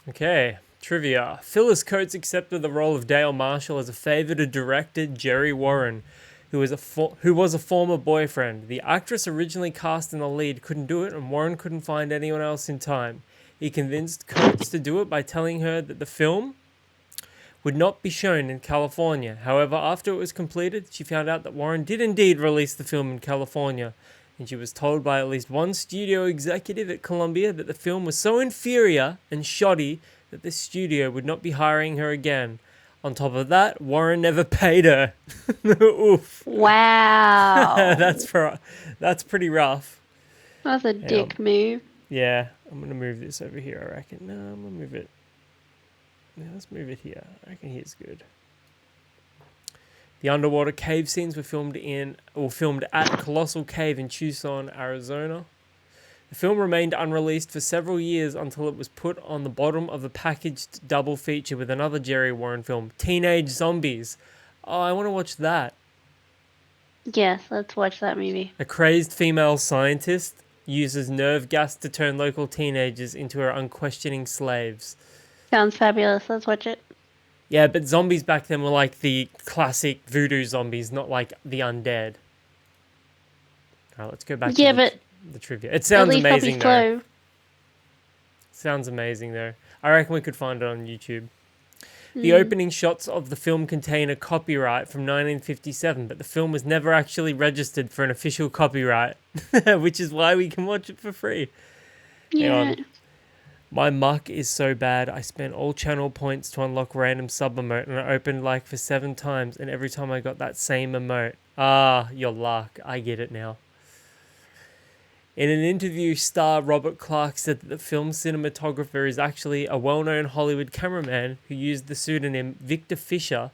Okay, Trivia. Phyllis Coates accepted the role of Dale Marshall as a favor to director Jerry Warren, who was a former boyfriend. The actress originally cast in the lead couldn't do it, and Warren couldn't find anyone else in time. He convinced Coates to do it by telling her that the film would not be shown in California. However, after it was completed, she found out that Warren did indeed release the film in California, and she was told by at least one studio executive at Columbia that the film was so inferior and shoddy that the studio would not be hiring her again. On top of that, Warren never paid her. Oof. Wow. That's pretty rough. That's a dick move. Yeah, I'm going to move this over here, I reckon. No, I'm going to move it. Yeah, let's move it here. I reckon here's good. The underwater cave scenes were filmed at Colossal Cave in Tucson, Arizona. The film remained unreleased for several years until it was put on the bottom of a packaged double feature with another Jerry Warren film, Teenage Zombies. Oh, I want to watch that. Yes, let's watch that movie. A crazed female scientist uses nerve gas to turn local teenagers into her unquestioning slaves. Sounds fabulous. Let's watch it. Yeah, but zombies back then were like the classic voodoo zombies, not like the undead. Alright, let's go back to the trivia. It sounds amazing though. Sounds amazing though. I reckon we could find it on YouTube. The opening shots of the film contain a copyright from 1957, but the film was never actually registered for an official copyright, which is why we can watch it for free. Yeah. My muck is so bad, I spent all channel points to unlock random sub emote, and I opened like for 7 times, and every time I got that same emote. Ah, your luck. I get it now. In an interview, star Robert Clark said that the film's cinematographer is actually a well-known Hollywood cameraman who used the pseudonym Victor Fisher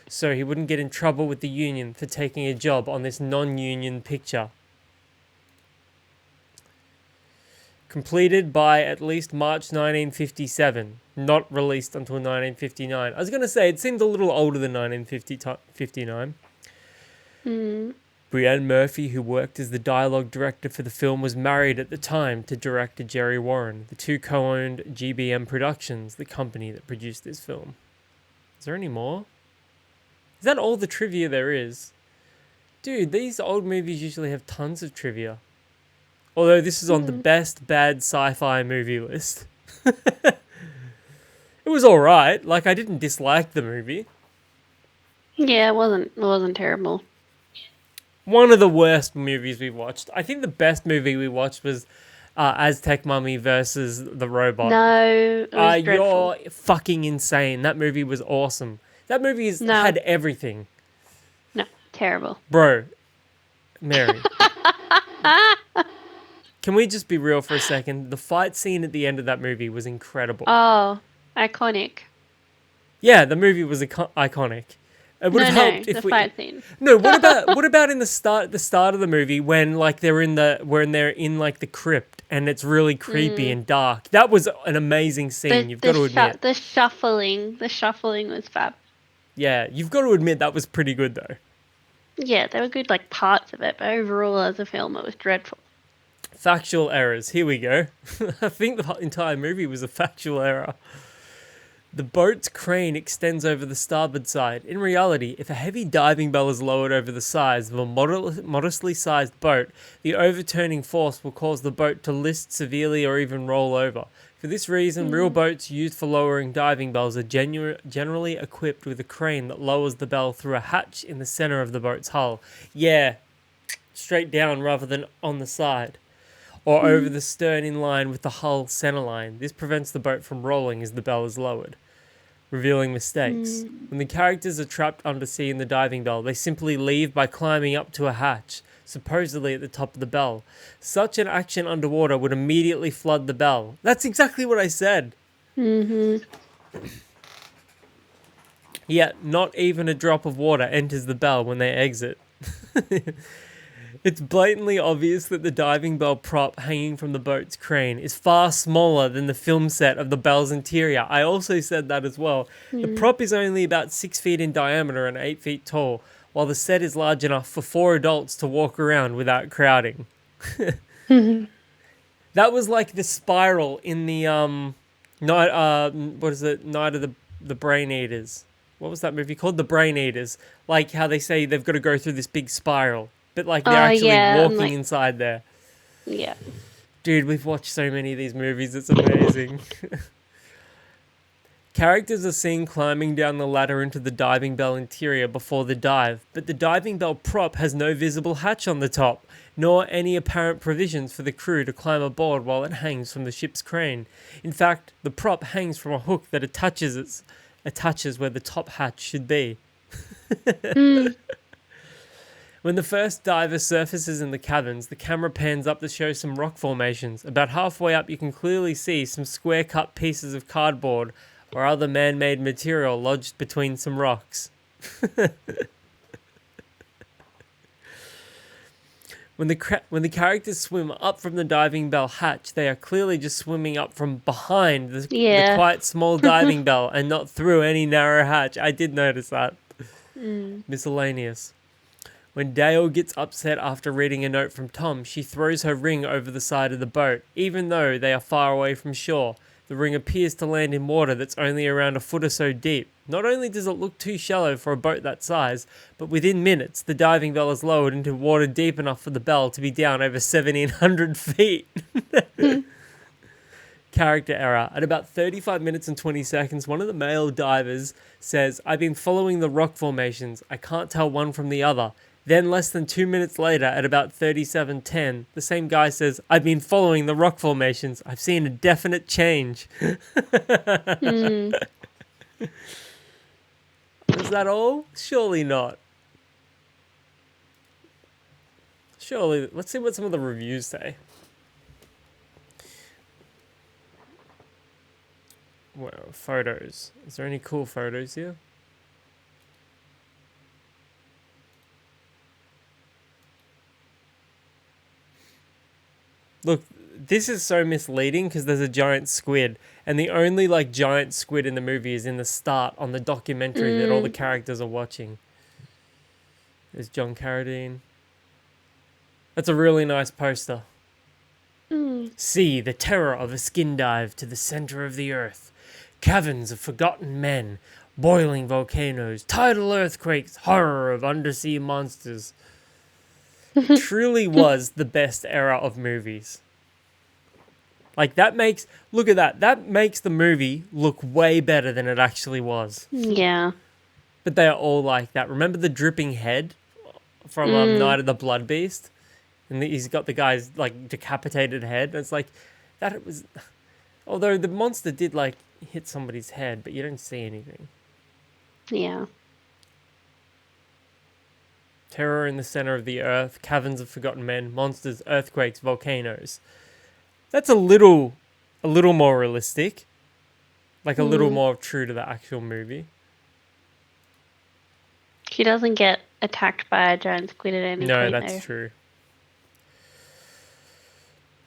so he wouldn't get in trouble with the union for taking a job on this non-union picture. Completed by at least March 1957, not released until 1959. I was going to say, it seemed a little older than 1959. Brienne Murphy, who worked as the dialogue director for the film, was married at the time to director Jerry Warren. The two co-owned GBM Productions, the company that produced this film. Is there any more? Is that all the trivia there is? Dude, these old movies usually have tons of trivia. Although this is on the best bad sci-fi movie list. It was alright. Like, I didn't dislike the movie. Yeah, it wasn't terrible. One of the worst movies we watched. I think the best movie we watched was Aztec Mummy versus the Robot. No, it was dreadful. You're fucking insane. That movie was awesome. That movie had everything. No, terrible. Bro, Mary. Can we just be real for a second? The fight scene at the end of that movie was incredible. Oh, iconic. Yeah, the movie was iconic. It would have helped if the fight scene. No, what about in the start of the movie when like they're in like the crypt and it's really creepy and dark. That was an amazing scene. You've got to admit. The shuffling was fab. Yeah, you've got to admit that was pretty good though. Yeah, there were good like parts of it, but overall as a film it was dreadful. Factual errors. Here we go. I think the entire movie was a factual error. The boat's crane extends over the starboard side. In reality, if a heavy diving bell is lowered over the sides of a modestly sized boat, the overturning force will cause the boat to list severely or even roll over. For this reason, real boats used for lowering diving bells are generally equipped with a crane that lowers the bell through a hatch in the center of the boat's hull. Yeah, straight down rather than on the side. Or over the stern in line with the hull centerline. This prevents the boat from rolling as the bell is lowered, revealing mistakes. When the characters are trapped undersea in the diving bell, they simply leave by climbing up to a hatch, supposedly at the top of the bell. Such an action underwater would immediately flood the bell. That's exactly what I said. Yet, not even a drop of water enters the bell when they exit. It's blatantly obvious that the diving bell prop hanging from the boat's crane is far smaller than the film set of the bell's interior. I also said that as well. The prop is only about 6 feet in diameter and 8 feet tall, while the set is large enough for 4 adults to walk around without crowding. That was like the spiral in the What is it? Night of the Brain Eaters. What was that movie called? The Brain Eaters. Like how they say they've got to go through this big spiral, but like they're actually walking inside there. Yeah. Dude, we've watched so many of these movies. It's amazing. Characters are seen climbing down the ladder into the diving bell interior before the dive, but the diving bell prop has no visible hatch on the top, nor any apparent provisions for the crew to climb aboard while it hangs from the ship's crane. In fact, the prop hangs from a hook that attaches where the top hatch should be. When the first diver surfaces in the caverns, the camera pans up to show some rock formations. About halfway up, you can clearly see some square-cut pieces of cardboard or other man-made material lodged between some rocks. When the characters swim up from the diving bell hatch, they are clearly just swimming up from behind the quite small diving bell and not through any narrow hatch. I did notice that. Miscellaneous. When Dale gets upset after reading a note from Tom, she throws her ring over the side of the boat, even though they are far away from shore. The ring appears to land in water that's only around a foot or so deep. Not only does it look too shallow for a boat that size, but within minutes, the diving bell is lowered into water deep enough for the bell to be down over 1,700 feet. Character error. At about 35 minutes and 20 seconds, one of the male divers says, "I've been following the rock formations. I can't tell one from the other." Then less than 2 minutes later, at about 37:10, the same guy says, "I've been following the rock formations. I've seen a definite change." Is that all? Surely not. Surely. Let's see what some of the reviews say. Well, photos. Is there any cool photos here? Look, this is so misleading because there's a giant squid, and the only like giant squid in the movie is in the start on the documentary that all the characters are watching. There's John Carradine. That's a really nice poster. See the terror of a skin dive to the center of the earth. Caverns of forgotten men, boiling volcanoes, tidal earthquakes, horror of undersea monsters. It truly was the best era of movies. Like look at that. That makes the movie look way better than it actually was. Yeah. But they are all like that. Remember the dripping head from Night of the Blood Beast? And he's got the guy's like decapitated head. It's like that. It was, although the monster did like hit somebody's head, but you don't see anything. Yeah. Terror in the center of the earth, caverns of forgotten men, monsters, earthquakes, volcanoes. That's a little more realistic. Like a little more true to the actual movie. She doesn't get attacked by a giant squid at any point. No, that's true.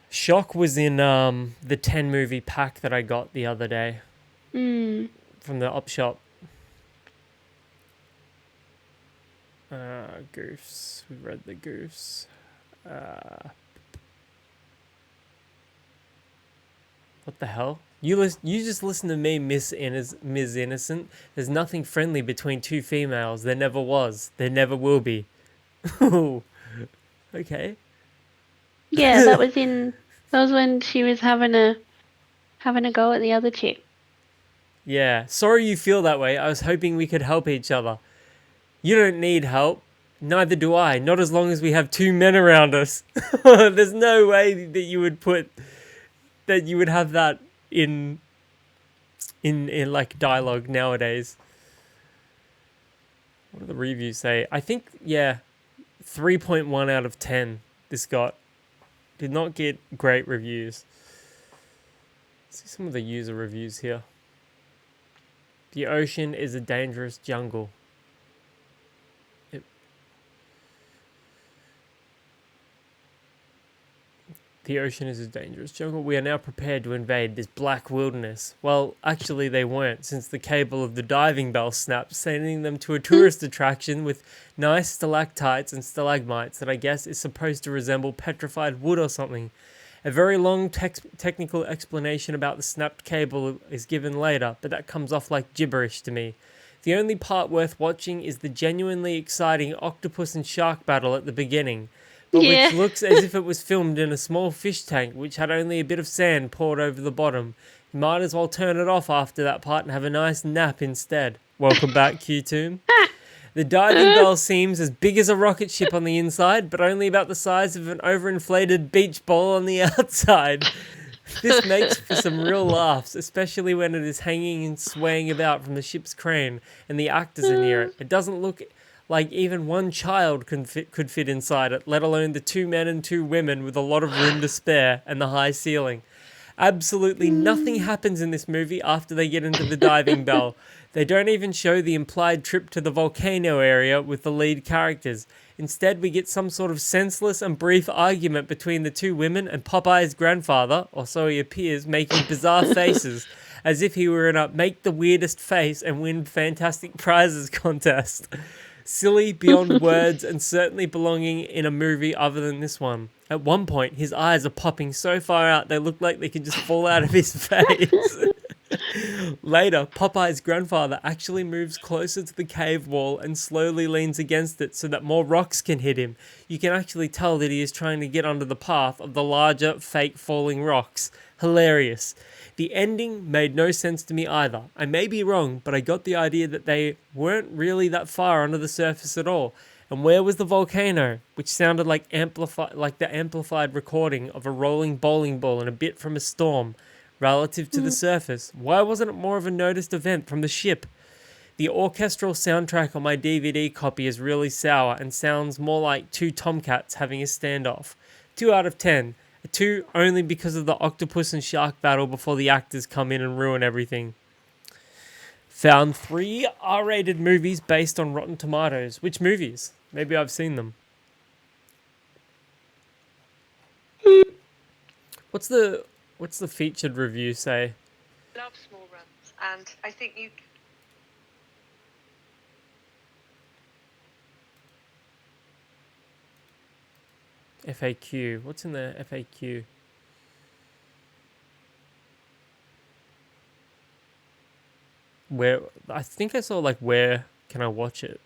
Shock was in the 10 movie pack that I got the other day. From the op shop. Goofs. We read the goofs. What the hell? You just listen to me, Miss Innocent. There's nothing friendly between two females. There never was. There never will be. Okay. Yeah, that was when she was having a go at the other chick. Yeah. Sorry you feel that way. I was hoping we could help each other. You don't need help. Neither do I. Not as long as we have two men around us. There's no way that you would have that in like dialogue nowadays. What do the reviews say? I think 3.1 out of 10 this got. Did not get great reviews. Let's see some of the user reviews here. The ocean is a dangerous jungle. The ocean is a dangerous jungle. We are now prepared to invade this black wilderness. Well, actually they weren't, since the cable of the diving bell snapped, sending them to a tourist attraction with nice stalactites and stalagmites that I guess is supposed to resemble petrified wood or something. A very long technical explanation about the snapped cable is given later, but that comes off like gibberish to me. The only part worth watching is the genuinely exciting octopus and shark battle at the beginning, but which looks as if it was filmed in a small fish tank which had only a bit of sand poured over the bottom. You might as well turn it off after that part and have a nice nap instead. Welcome back, Q-Tomb. The diving bell seems as big as a rocket ship on the inside, but only about the size of an overinflated beach ball on the outside. This makes for some real laughs, especially when it is hanging and swaying about from the ship's crane and the actors are near it. It doesn't look like even one child could fit inside it, let alone the 2 men and 2 women with a lot of room to spare and the high ceiling. Absolutely nothing happens in this movie after they get into the diving bell. They don't even show the implied trip to the volcano area with the lead characters. Instead, we get some sort of senseless and brief argument between the 2 women and Popeye's grandfather, or so he appears, making bizarre faces, as if he were in a make the weirdest face and win fantastic prizes contest. Silly beyond words and certainly belonging in a movie other than this one. At one point, his eyes are popping so far out they look like they could just fall out of his face. Later, Popeye's grandfather actually moves closer to the cave wall and slowly leans against it so that more rocks can hit him. You can actually tell that he is trying to get under the path of the larger, fake falling rocks. Hilarious. The ending made no sense to me either. I may be wrong, but I got the idea that they weren't really that far under the surface at all. And where was the volcano, which sounded like the amplified recording of a rolling bowling ball and a bit from a storm? Relative to the surface, why wasn't it more of a noticed event from the ship? The orchestral soundtrack on my DVD copy is really sour and sounds more like 2 tomcats having a standoff. 2 out of 10. A 2 only because of the octopus and shark battle before the actors come in and ruin everything. Found 3 R-rated movies based on Rotten Tomatoes. Which movies? Maybe I've seen them. What's the featured review say? Love small runs, and I think you. FAQ. What's in the FAQ? Where I think I saw like where can I watch it?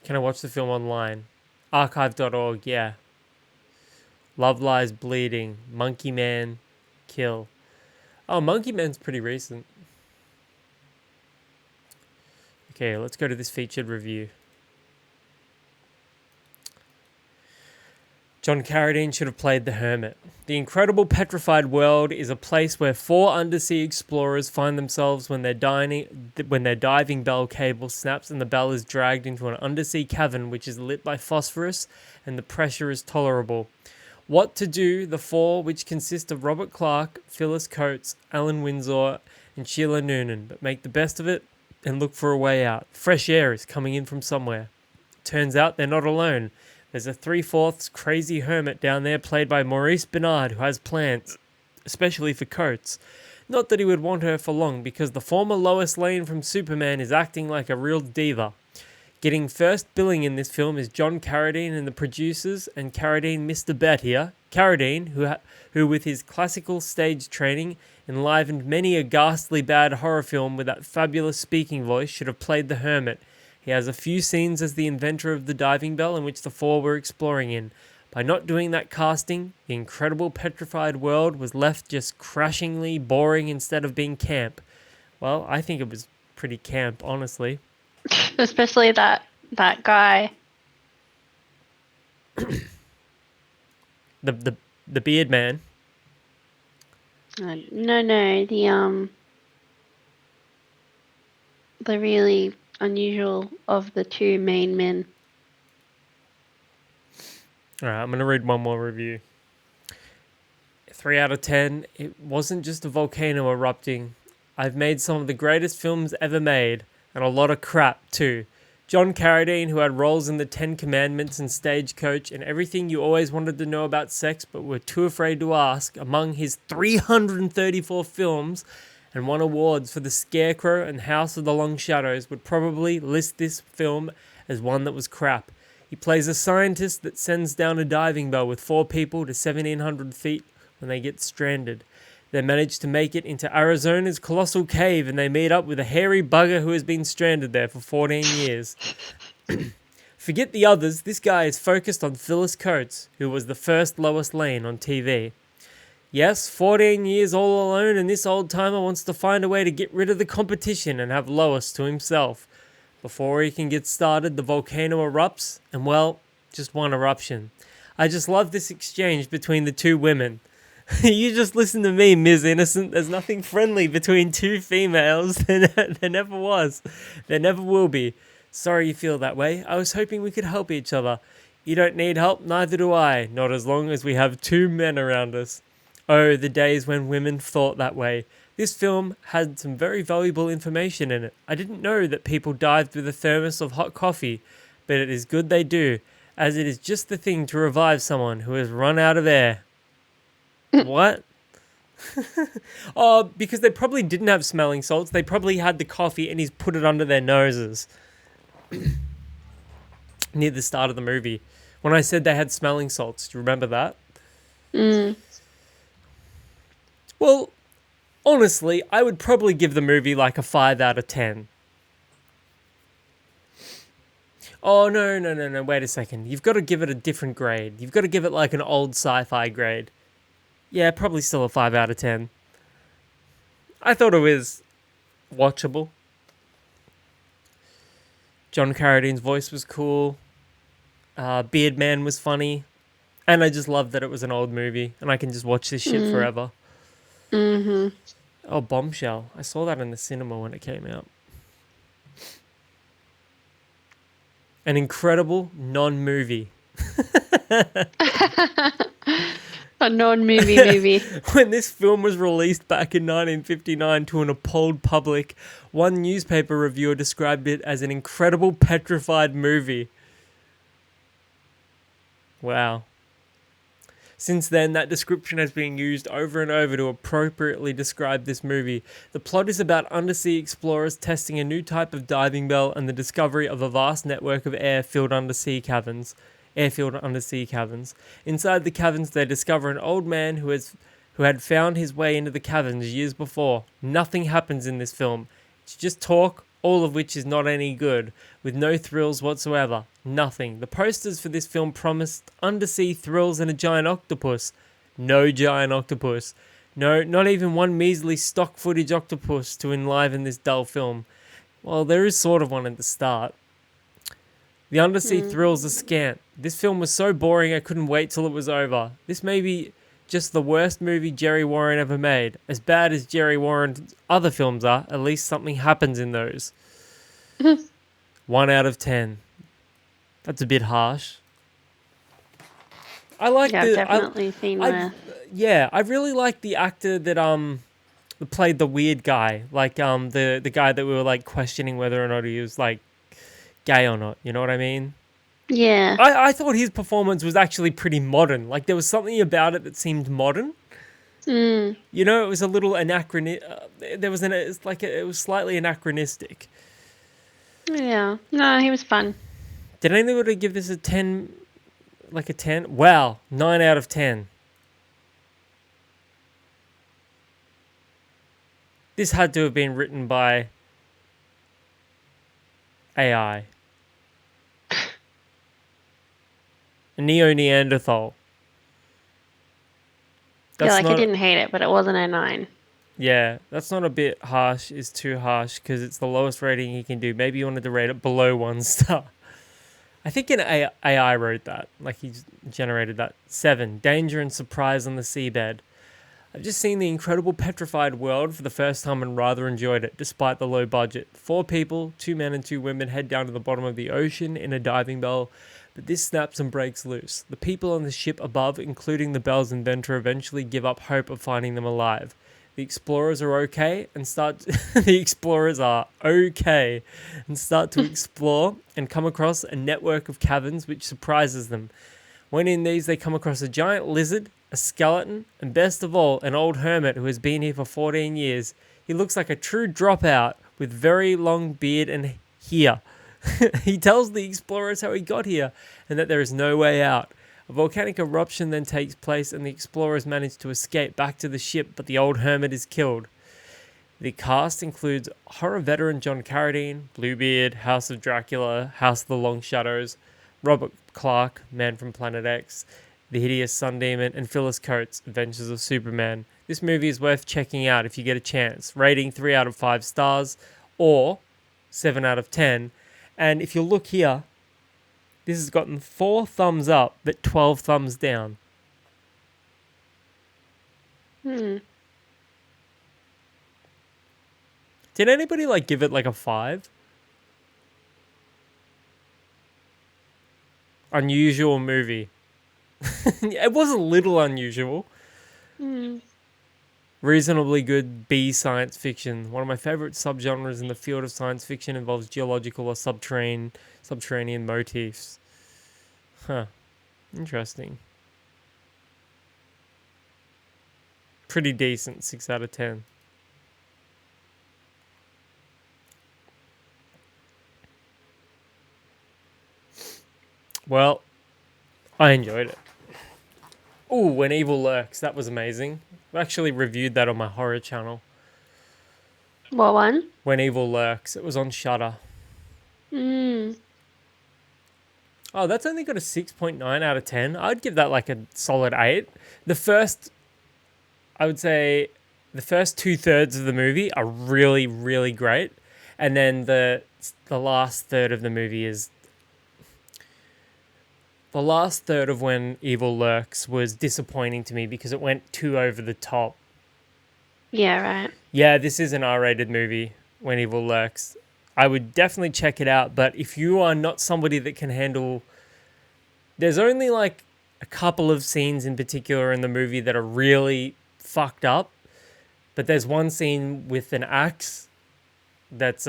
Can I watch the film online? Archive.org, yeah. Love Lies Bleeding, Monkey Man, Kill. Oh, Monkey Man's pretty recent. Okay, let's go to this featured review. John Carradine should have played the Hermit. The Incredible Petrified World is a place where 4 undersea explorers find themselves when their diving bell cable snaps and the bell is dragged into an undersea cavern which is lit by phosphorus and the pressure is tolerable. What to do, the 4, which consist of Robert Clark, Phyllis Coates, Alan Windsor, and Sheila Noonan, but make the best of it and look for a way out. Fresh air is coming in from somewhere. Turns out they're not alone. There's a 3/4 crazy hermit down there played by Maurice Bernard who has plans, especially for Coates. Not that he would want her for long because the former Lois Lane from Superman is acting like a real diva. Getting first billing in this film is John Carradine and the producers, and Carradine missed a bet here. Carradine, who with his classical stage training enlivened many a ghastly bad horror film with that fabulous speaking voice, should have played the Hermit. He has a few scenes as the inventor of the diving bell in which the 4 were exploring in. By not doing that casting, the Incredible Petrified World was left just crashingly boring instead of being camp. Well, I think it was pretty camp, honestly. Especially that guy. The beard man. No, the really unusual of the 2 main men. Alright, I'm going to read one more review. 3 out of 10. It wasn't just a volcano erupting. I've made some of the greatest films ever made, and a lot of crap too. John Carradine, who had roles in The 10 Commandments and Stagecoach and everything you always wanted to know about sex but were too afraid to ask, among his 334 films, and won awards for The Scarecrow and House of the Long Shadows, would probably list this film as one that was crap. He plays a scientist that sends down a diving bell with 4 people to 1,700 feet when they get stranded. They manage to make it into Arizona's colossal cave, and they meet up with a hairy bugger who has been stranded there for 14 years. Forget the others, this guy is focused on Phyllis Coates, who was the first Lois Lane on TV. Yes, 14 years all alone, and this old-timer wants to find a way to get rid of the competition and have Lois to himself. Before he can get started, the volcano erupts, and well, just one eruption. I just love this exchange between the two women. You just listen to me, Ms. Innocent. There's nothing friendly between two females. There never was. There never will be. Sorry you feel that way. I was hoping we could help each other. You don't need help, neither do I. Not as long as we have 2 men around us. Oh, the days when women thought that way. This film had some very valuable information in it. I didn't know that people dived with a thermos of hot coffee, but it is good they do, as it is just the thing to revive someone who has run out of air. What? Oh, because they probably didn't have smelling salts. They probably had the coffee and he's put it under their noses. Near the start of the movie. When I said they had smelling salts, do you remember that? Well, honestly, I would probably give the movie like a 5 out of 10. Oh, no, wait a second. You've got to give it a different grade. You've got to give it like an old sci-fi grade. Yeah, probably still a 5 out of 10. I thought it was watchable. John Carradine's voice was cool. Beardman was funny. And I just loved that it was an old movie. And I can just watch this shit forever. Oh, Bombshell. I saw that in the cinema when it came out. An incredible non-movie. A non-movie movie. When this film was released back in 1959 to an appalled public, one newspaper reviewer described it as an incredible petrified movie. Wow. Since then, that description has been used over and over to appropriately describe this movie. The plot is about undersea explorers testing a new type of diving bell and the discovery of a vast network of air-filled undersea caverns. Inside the caverns, they discover an old man who had found his way into the caverns years before. Nothing happens in this film. It's just talk, all of which is not any good, with no thrills whatsoever. Nothing. The posters for this film promised undersea thrills and a giant octopus. No giant octopus. No, not even one measly stock footage octopus to enliven this dull film. Well, there is sort of one at the start. The undersea thrills are scant. This film was so boring I couldn't wait till it was over. This may be just the worst movie Jerry Warren ever made. As bad as Jerry Warren's other films are, at least something happens in those. 1 out of 10. That's a bit harsh. I like I've definitely seen worse. Yeah, I really like the actor that played the weird guy, like the guy that we were like questioning whether or not he was like gay or not. You know what I mean? Yeah. I thought his performance was actually pretty modern. Like there was something about it that seemed modern. You know, it was a little anachronistic. It was slightly anachronistic. Yeah. No, he was fun. Did anybody give this a 10? Like a 10? Wow, 9 out of 10. This had to have been written by AI. A Neo-Neanderthal. I didn't hate it, but it wasn't a 9. Yeah, that's not a bit harsh. It's too harsh because it's the lowest rating he can do. Maybe you wanted to rate it below 1 star. I think an AI wrote that. Like he generated that. 7. Danger and surprise on the seabed. I've just seen the Incredible Petrified World for the first time and rather enjoyed it, despite the low budget. 4 people, 2 men and 2 women, head down to the bottom of the ocean in a diving bell, but this snaps and breaks loose. The people on the ship above, including the bell's inventor, eventually give up hope of finding them alive. The explorers are okay and start to explore and come across a network of caverns which surprises them. When in these, they come across a giant lizard, a skeleton, and best of all, an old hermit who has been here for 14 years. He looks like a true dropout with very long beard and hair. He tells the explorers how he got here and that there is no way out. A volcanic eruption then takes place and the explorers manage to escape back to the ship, but the old hermit is killed. The cast includes horror veteran John Carradine, Bluebeard, House of Dracula, House of the Long Shadows, Robert Clark, Man from Planet X, The Hideous Sun Demon, and Phyllis Coates, Adventures of Superman. This movie is worth checking out if you get a chance. Rating 3 out of 5 stars or 7 out of 10. And if you look here, this has gotten 4 thumbs up but 12 thumbs down. Did anybody give it a 5? Unusual movie. It was a little unusual. Reasonably good B science fiction. One of my favorite subgenres in the field of science fiction involves geological or subterranean motifs. Huh. Interesting. Pretty decent, 6 out of 10. Well, I enjoyed it. Ooh, When Evil Lurks. That was amazing. I actually reviewed that on my horror channel. What one? When Evil Lurks. It was on Shudder. Oh, that's only got a 6.9 out of 10. I'd give that a solid 8. I would say the first 2/3 of the movie are really, really great. And then the last third of the movie is... The last third of When Evil Lurks was disappointing to me because it went too over the top. Yeah, right. Yeah, this is an R-rated movie, When Evil Lurks. I would definitely check it out, but if you are not somebody that can handle... There's only a couple of scenes in particular in the movie that are really fucked up, but there's one scene with an axe that's...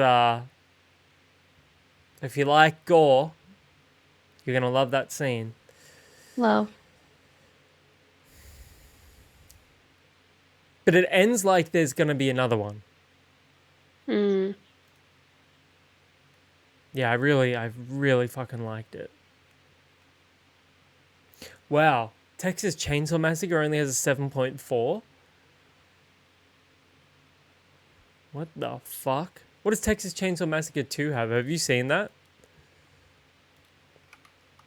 If you like gore... You're going to love that scene. Love. But it ends like there's going to be another one. Yeah, I really fucking liked it. Wow. Texas Chainsaw Massacre only has a 7.4. What the fuck? What does Texas Chainsaw Massacre 2 have? Have you seen that?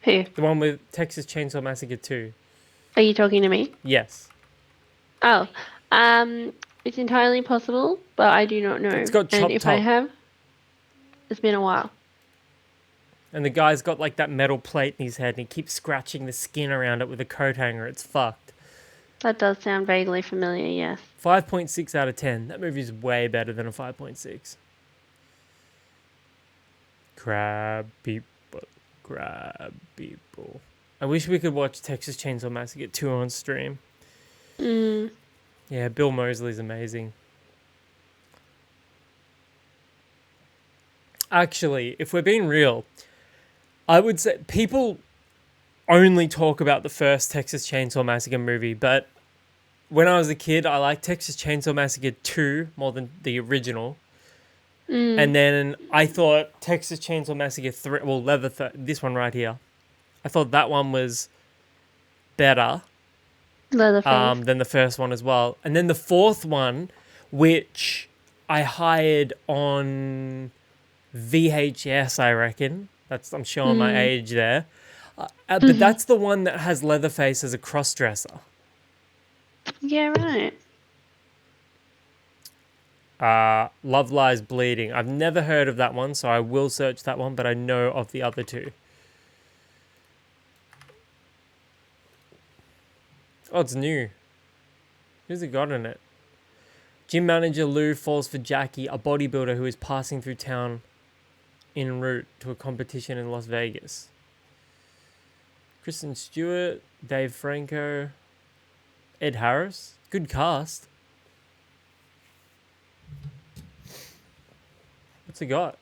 Who? The one with Texas Chainsaw Massacre 2. Are you talking to me? Yes. Oh, it's entirely possible, but I do not know. It's got chopped and if I top. have, it's been a while. And the guy's got that metal plate in his head and he keeps scratching the skin around it with a coat hanger. It's fucked. That does sound vaguely familiar, yes. 5.6 out of 10. That movie's way better than a 5.6. Crab people. I wish we could watch Texas Chainsaw Massacre 2 on stream. Yeah, Bill Moseley's amazing. Actually, if we're being real, I would say people only talk about the first Texas Chainsaw Massacre movie, but when I was a kid, I liked Texas Chainsaw Massacre 2 more than the original. And then I thought Texas Chainsaw Massacre 3, well, Leatherface, this one right here, I thought that one was better Leatherface. than the first one as well. And then the fourth one, which I hired on VHS, I reckon. I'm showing my age there. But that's the one that has Leatherface as a cross-dresser. Yeah, right. Love Lies Bleeding. I've never heard of that one, so I will search that one, but I know of the other two. Oh, it's new. Who's it got in it? Gym manager Lou falls for Jackie, a bodybuilder who is passing through town en route to a competition in Las Vegas. Kristen Stewart, Dave Franco, Ed Harris. Good cast. What's it got?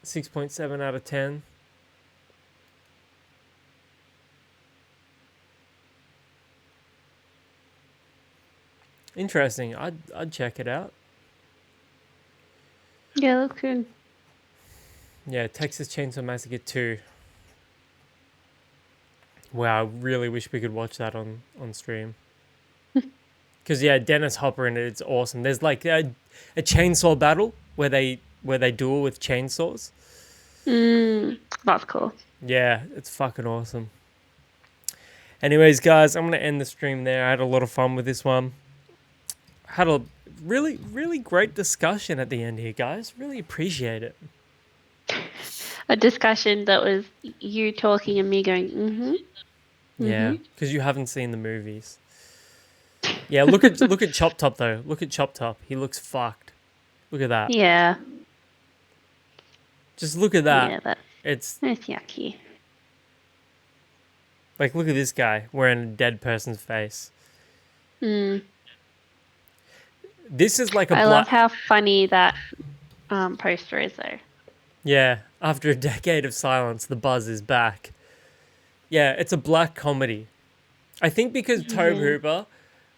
6.7 out of 10. Interesting. I'd check it out. Yeah, looks good. Yeah, Texas Chainsaw Massacre 2. Wow, I really wish we could watch that on stream. Because yeah, Dennis Hopper in it, it's awesome. There's like a chainsaw battle where they duel with chainsaws. That's cool. Yeah, it's fucking awesome. Anyways, guys, I'm going to end the stream there. I had a lot of fun with this one. Had a really, really great discussion at the end here, guys. Really appreciate it. A discussion that was you talking and me going, mm-hmm. Yeah, because you haven't seen the movies. Yeah, look at Chop Top though. Look at Chop Top. He looks fucked. Look at that. Yeah. Just look at that. Yeah, it's yucky. Like, look at this guy wearing a dead person's face. This is like a. I love how funny that poster is, though. Yeah, after a decade of silence, the buzz is back. Yeah, it's a black comedy. I think because Tobe Hooper,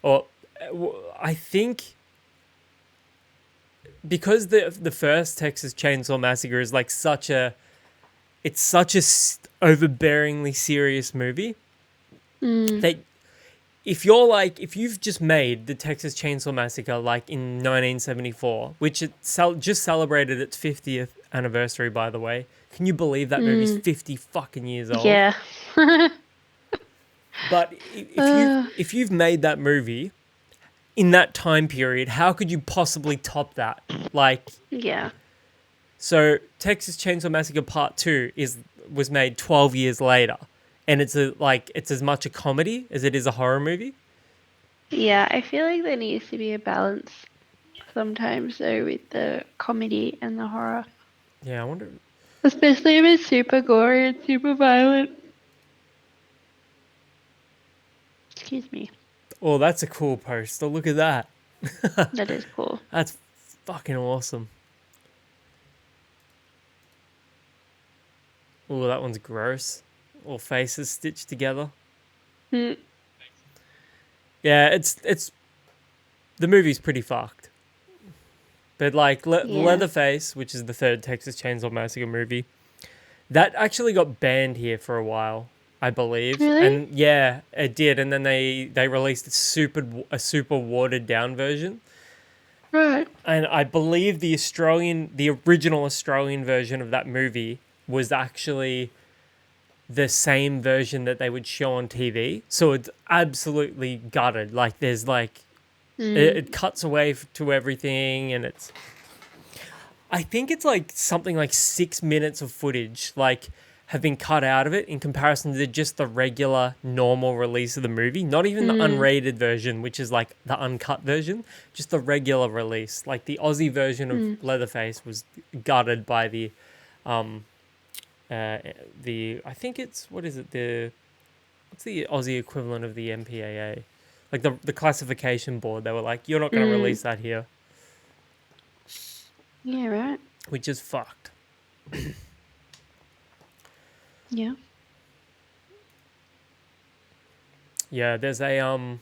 I think because the first Texas Chainsaw Massacre is like such a overbearingly serious movie that if you've just made the Texas Chainsaw Massacre like in 1974, which it just celebrated its 50th anniversary, by the way. Can you believe that movie's 50 fucking years old? Yeah. But if you've made that movie in that time period, how could you possibly top that? Like, yeah. So Texas Chainsaw Massacre Part 2 was made 12 years later, and it's as much a comedy as it is a horror movie. Yeah, I feel like there needs to be a balance sometimes though with the comedy and the horror. Yeah, I wonder. Especially if it's super gory and super violent. Excuse me. Oh, that's a cool poster. Look at that. That is cool. That's fucking awesome. Oh, that one's gross. All faces stitched together. Yeah, it's the movie's pretty fucked. But like Leatherface, which is the third Texas Chainsaw Massacre movie, that actually got banned here for a while, I believe. Really? And yeah, it did. And then they released a super watered down version. Right. And I believe the original Australian version of that movie was actually the same version that they would show on TV. So it's absolutely gutted. Like there's like, it cuts away to everything, and I think it's like something like 6 minutes of footage like have been cut out of it in comparison to just the regular normal release of the movie. Not even the unrated version, which is like the uncut version, just the regular release. Like the Aussie version of Leatherface was gutted by the I think it's, what's the Aussie equivalent of the MPAA? Like the classification board, they were like, you're not going to release that here. Yeah, right. Which is fucked. Yeah. Yeah, there's a I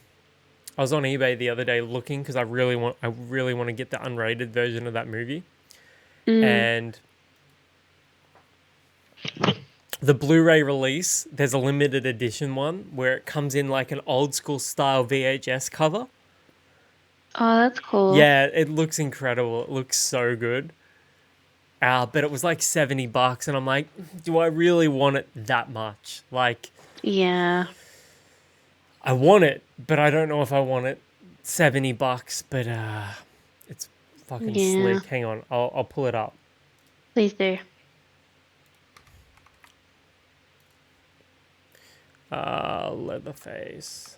was on eBay the other day looking because I really want to get the unrated version of that movie. And the Blu-ray release, there's a limited edition one where it comes in like an old school style VHS cover. Oh, that's cool. Yeah, it looks incredible. It looks so good. But it was like $70 and I'm like, do I really want it that much? Like, yeah. I want it, but I don't know if I want it $70, but it's fucking slick. Hang on, I'll pull it up. Please do. Leatherface.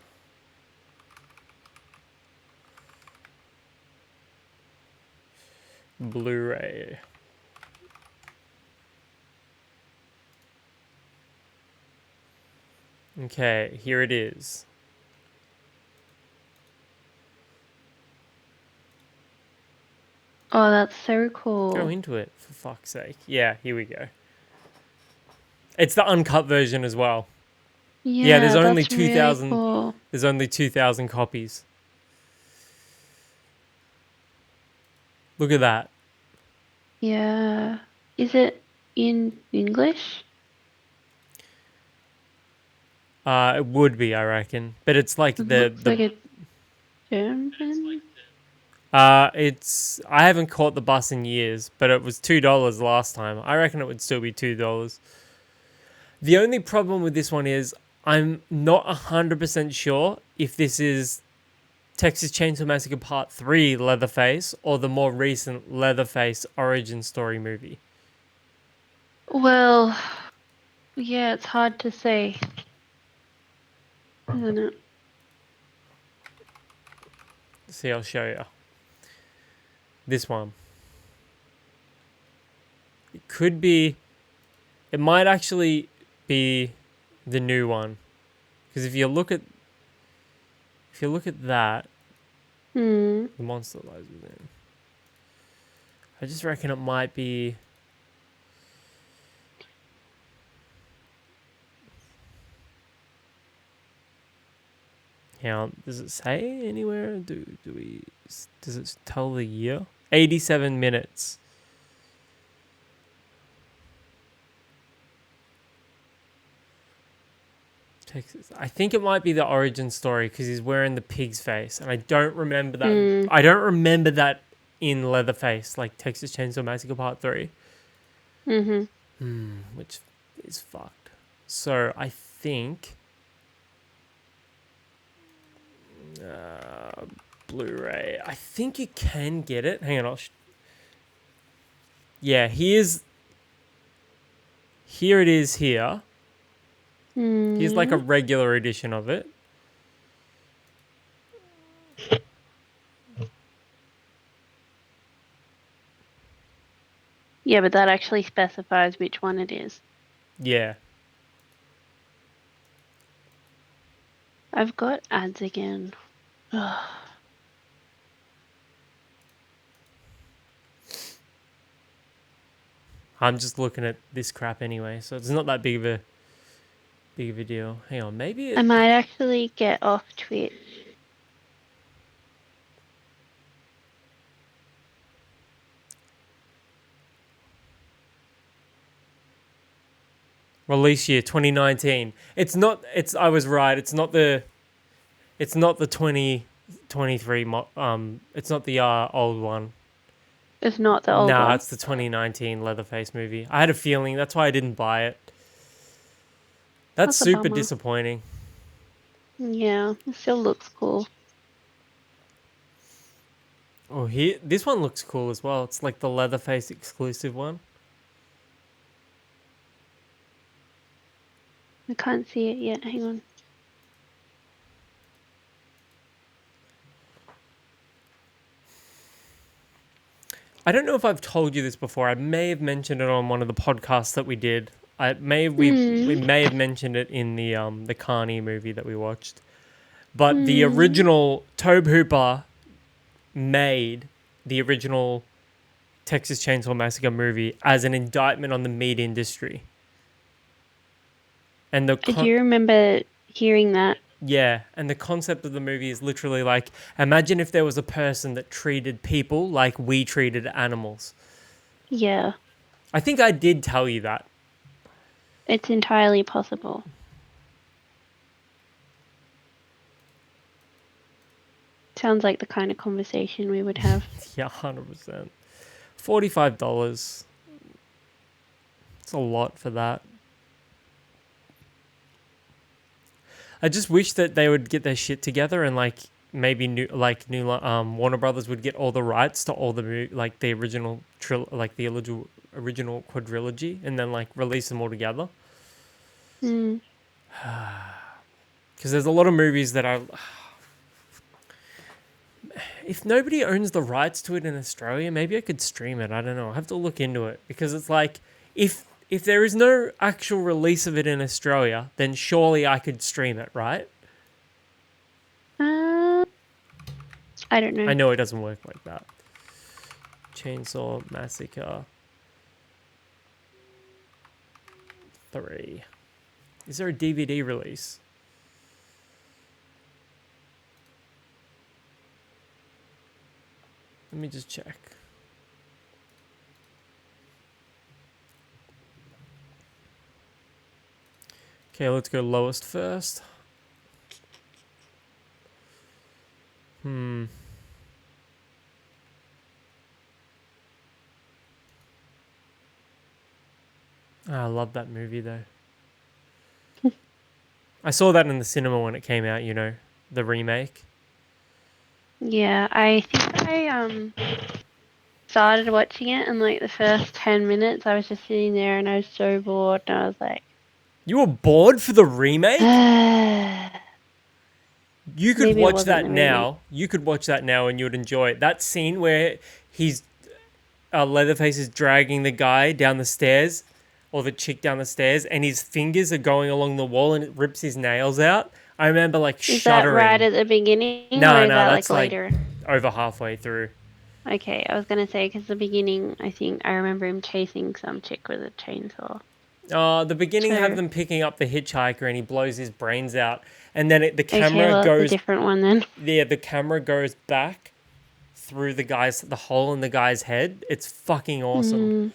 Blu-ray. Okay, here it is. Oh, that's so cool. Go into it, for fuck's sake. Yeah, here we go. It's the uncut version as well. Yeah, there's only 2,000. Really cool. There's only 2,000 copies. Look at that. Yeah. Is it in English? It would be, I reckon, but it's like It the looks like a German. it's I haven't caught the bus in years, but it was $2 last time. I reckon it would still be $2. The only problem with this one is I'm not 100% sure if this is Texas Chainsaw Massacre Part 3 Leatherface or the more recent Leatherface origin story movie. Well, yeah, it's hard to say, isn't it? See, I'll show you. This one. It could be... It might actually be the new one. Because if you look at... If you look at that... The monster lies within. I just reckon it might be... Now, does it say anywhere? Does it tell the year? 87 minutes. Texas. I think it might be the origin story because he's wearing the pig's face, and I don't remember that. I don't remember that in Leatherface, like Texas Chainsaw Massacre Part 3. Which is fucked. So I think Blu-ray. I think you can get it. Hang on, yeah, here it is here. Here's like a regular edition of it. Yeah, but that actually specifies which one it is. Yeah. I've got ads again. I'm just looking at this crap anyway, so it's not that big of a deal. Hang on, maybe I might actually get off Twitch. Release year 2019. I was right. It's not the 2023 it's not the old one. It's not the old one. Nah, it's the 2019 Leatherface movie. I had a feeling, that's why I didn't buy it. That's a super bummer. disappointing. Yeah, it still looks cool. Oh, this one looks cool as well. It's like the Leatherface exclusive one. I can't see it yet. Hang on. I don't know if I've told you this before. I may have mentioned it on one of the podcasts that we did. We may have mentioned it in the Carney movie that we watched. But the original Tobe Hooper made the original Texas Chainsaw Massacre movie as an indictment on the meat industry. And I do remember hearing that. Yeah, and the concept of the movie is literally like, imagine if there was a person that treated people like we treated animals. Yeah. I think I did tell you that. It's entirely possible. Sounds like the kind of conversation we would have. Yeah, 100%. $45. It's a lot for that. I just wish that they would get their shit together and like maybe Warner Brothers would get all the rights to all the the original original quadrilogy and then like release them all together. Because there's a lot of movies that if nobody owns the rights to it in Australia, maybe I could stream it. I don't know. I have to look into it because it's like if there is no actual release of it in Australia, then surely I could stream it, right? I don't know. I know it doesn't work like that. Chainsaw Massacre 3. Is there a DVD release? Let me just check. Okay, let's go lowest first. I love that movie though. I saw that in the cinema when it came out, you know, the remake. Yeah, I think I started watching it and like the first 10 minutes I was just sitting there and I was so bored and I was like, You were bored for the remake? You could Maybe it watch wasn't that the remake. now. You could watch that now and you would enjoy it. That scene where he's Leatherface is dragging the guy down the stairs, or the chick down the stairs, and his fingers are going along the wall and it rips his nails out. I remember like Is that shuddering. right at the beginning or No, is that that's like later? over halfway through. Okay, I was gonna say because the beginning, I think I remember him chasing some chick with a chainsaw. The beginning True. have them picking up the hitchhiker and he blows his brains out, and then the Okay, camera well, goes. that's a different one then. Yeah, the camera goes back through the hole in the guy's head. It's fucking awesome.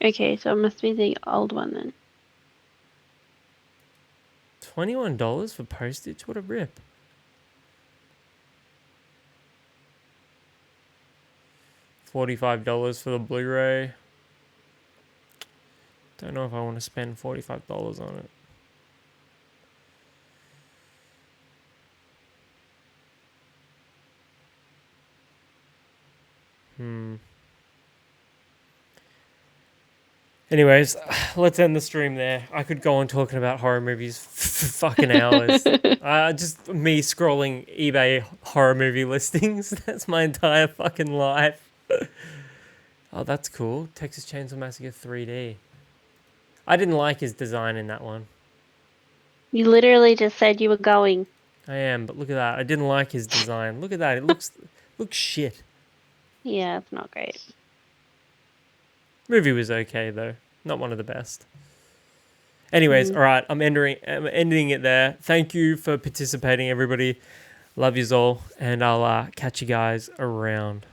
Okay, so it must be the old one then. $21 for postage? What a rip. $45 for the Blu-ray. Don't know if I want to spend $45 on it. Anyways, let's end the stream there. I could go on talking about horror movies for fucking hours. Just me scrolling eBay horror movie listings. That's my entire fucking life. Oh, that's cool. Texas Chainsaw Massacre 3D. I didn't like his design in that one. You literally just said you were going. I am, but look at that. I didn't like his design. Look at that. It looks shit. Yeah, it's not great. Movie was okay though. Not one of the best. Anyways, all right. I'm ending it there. Thank you for participating, everybody. Love yous all, and I'll catch you guys around.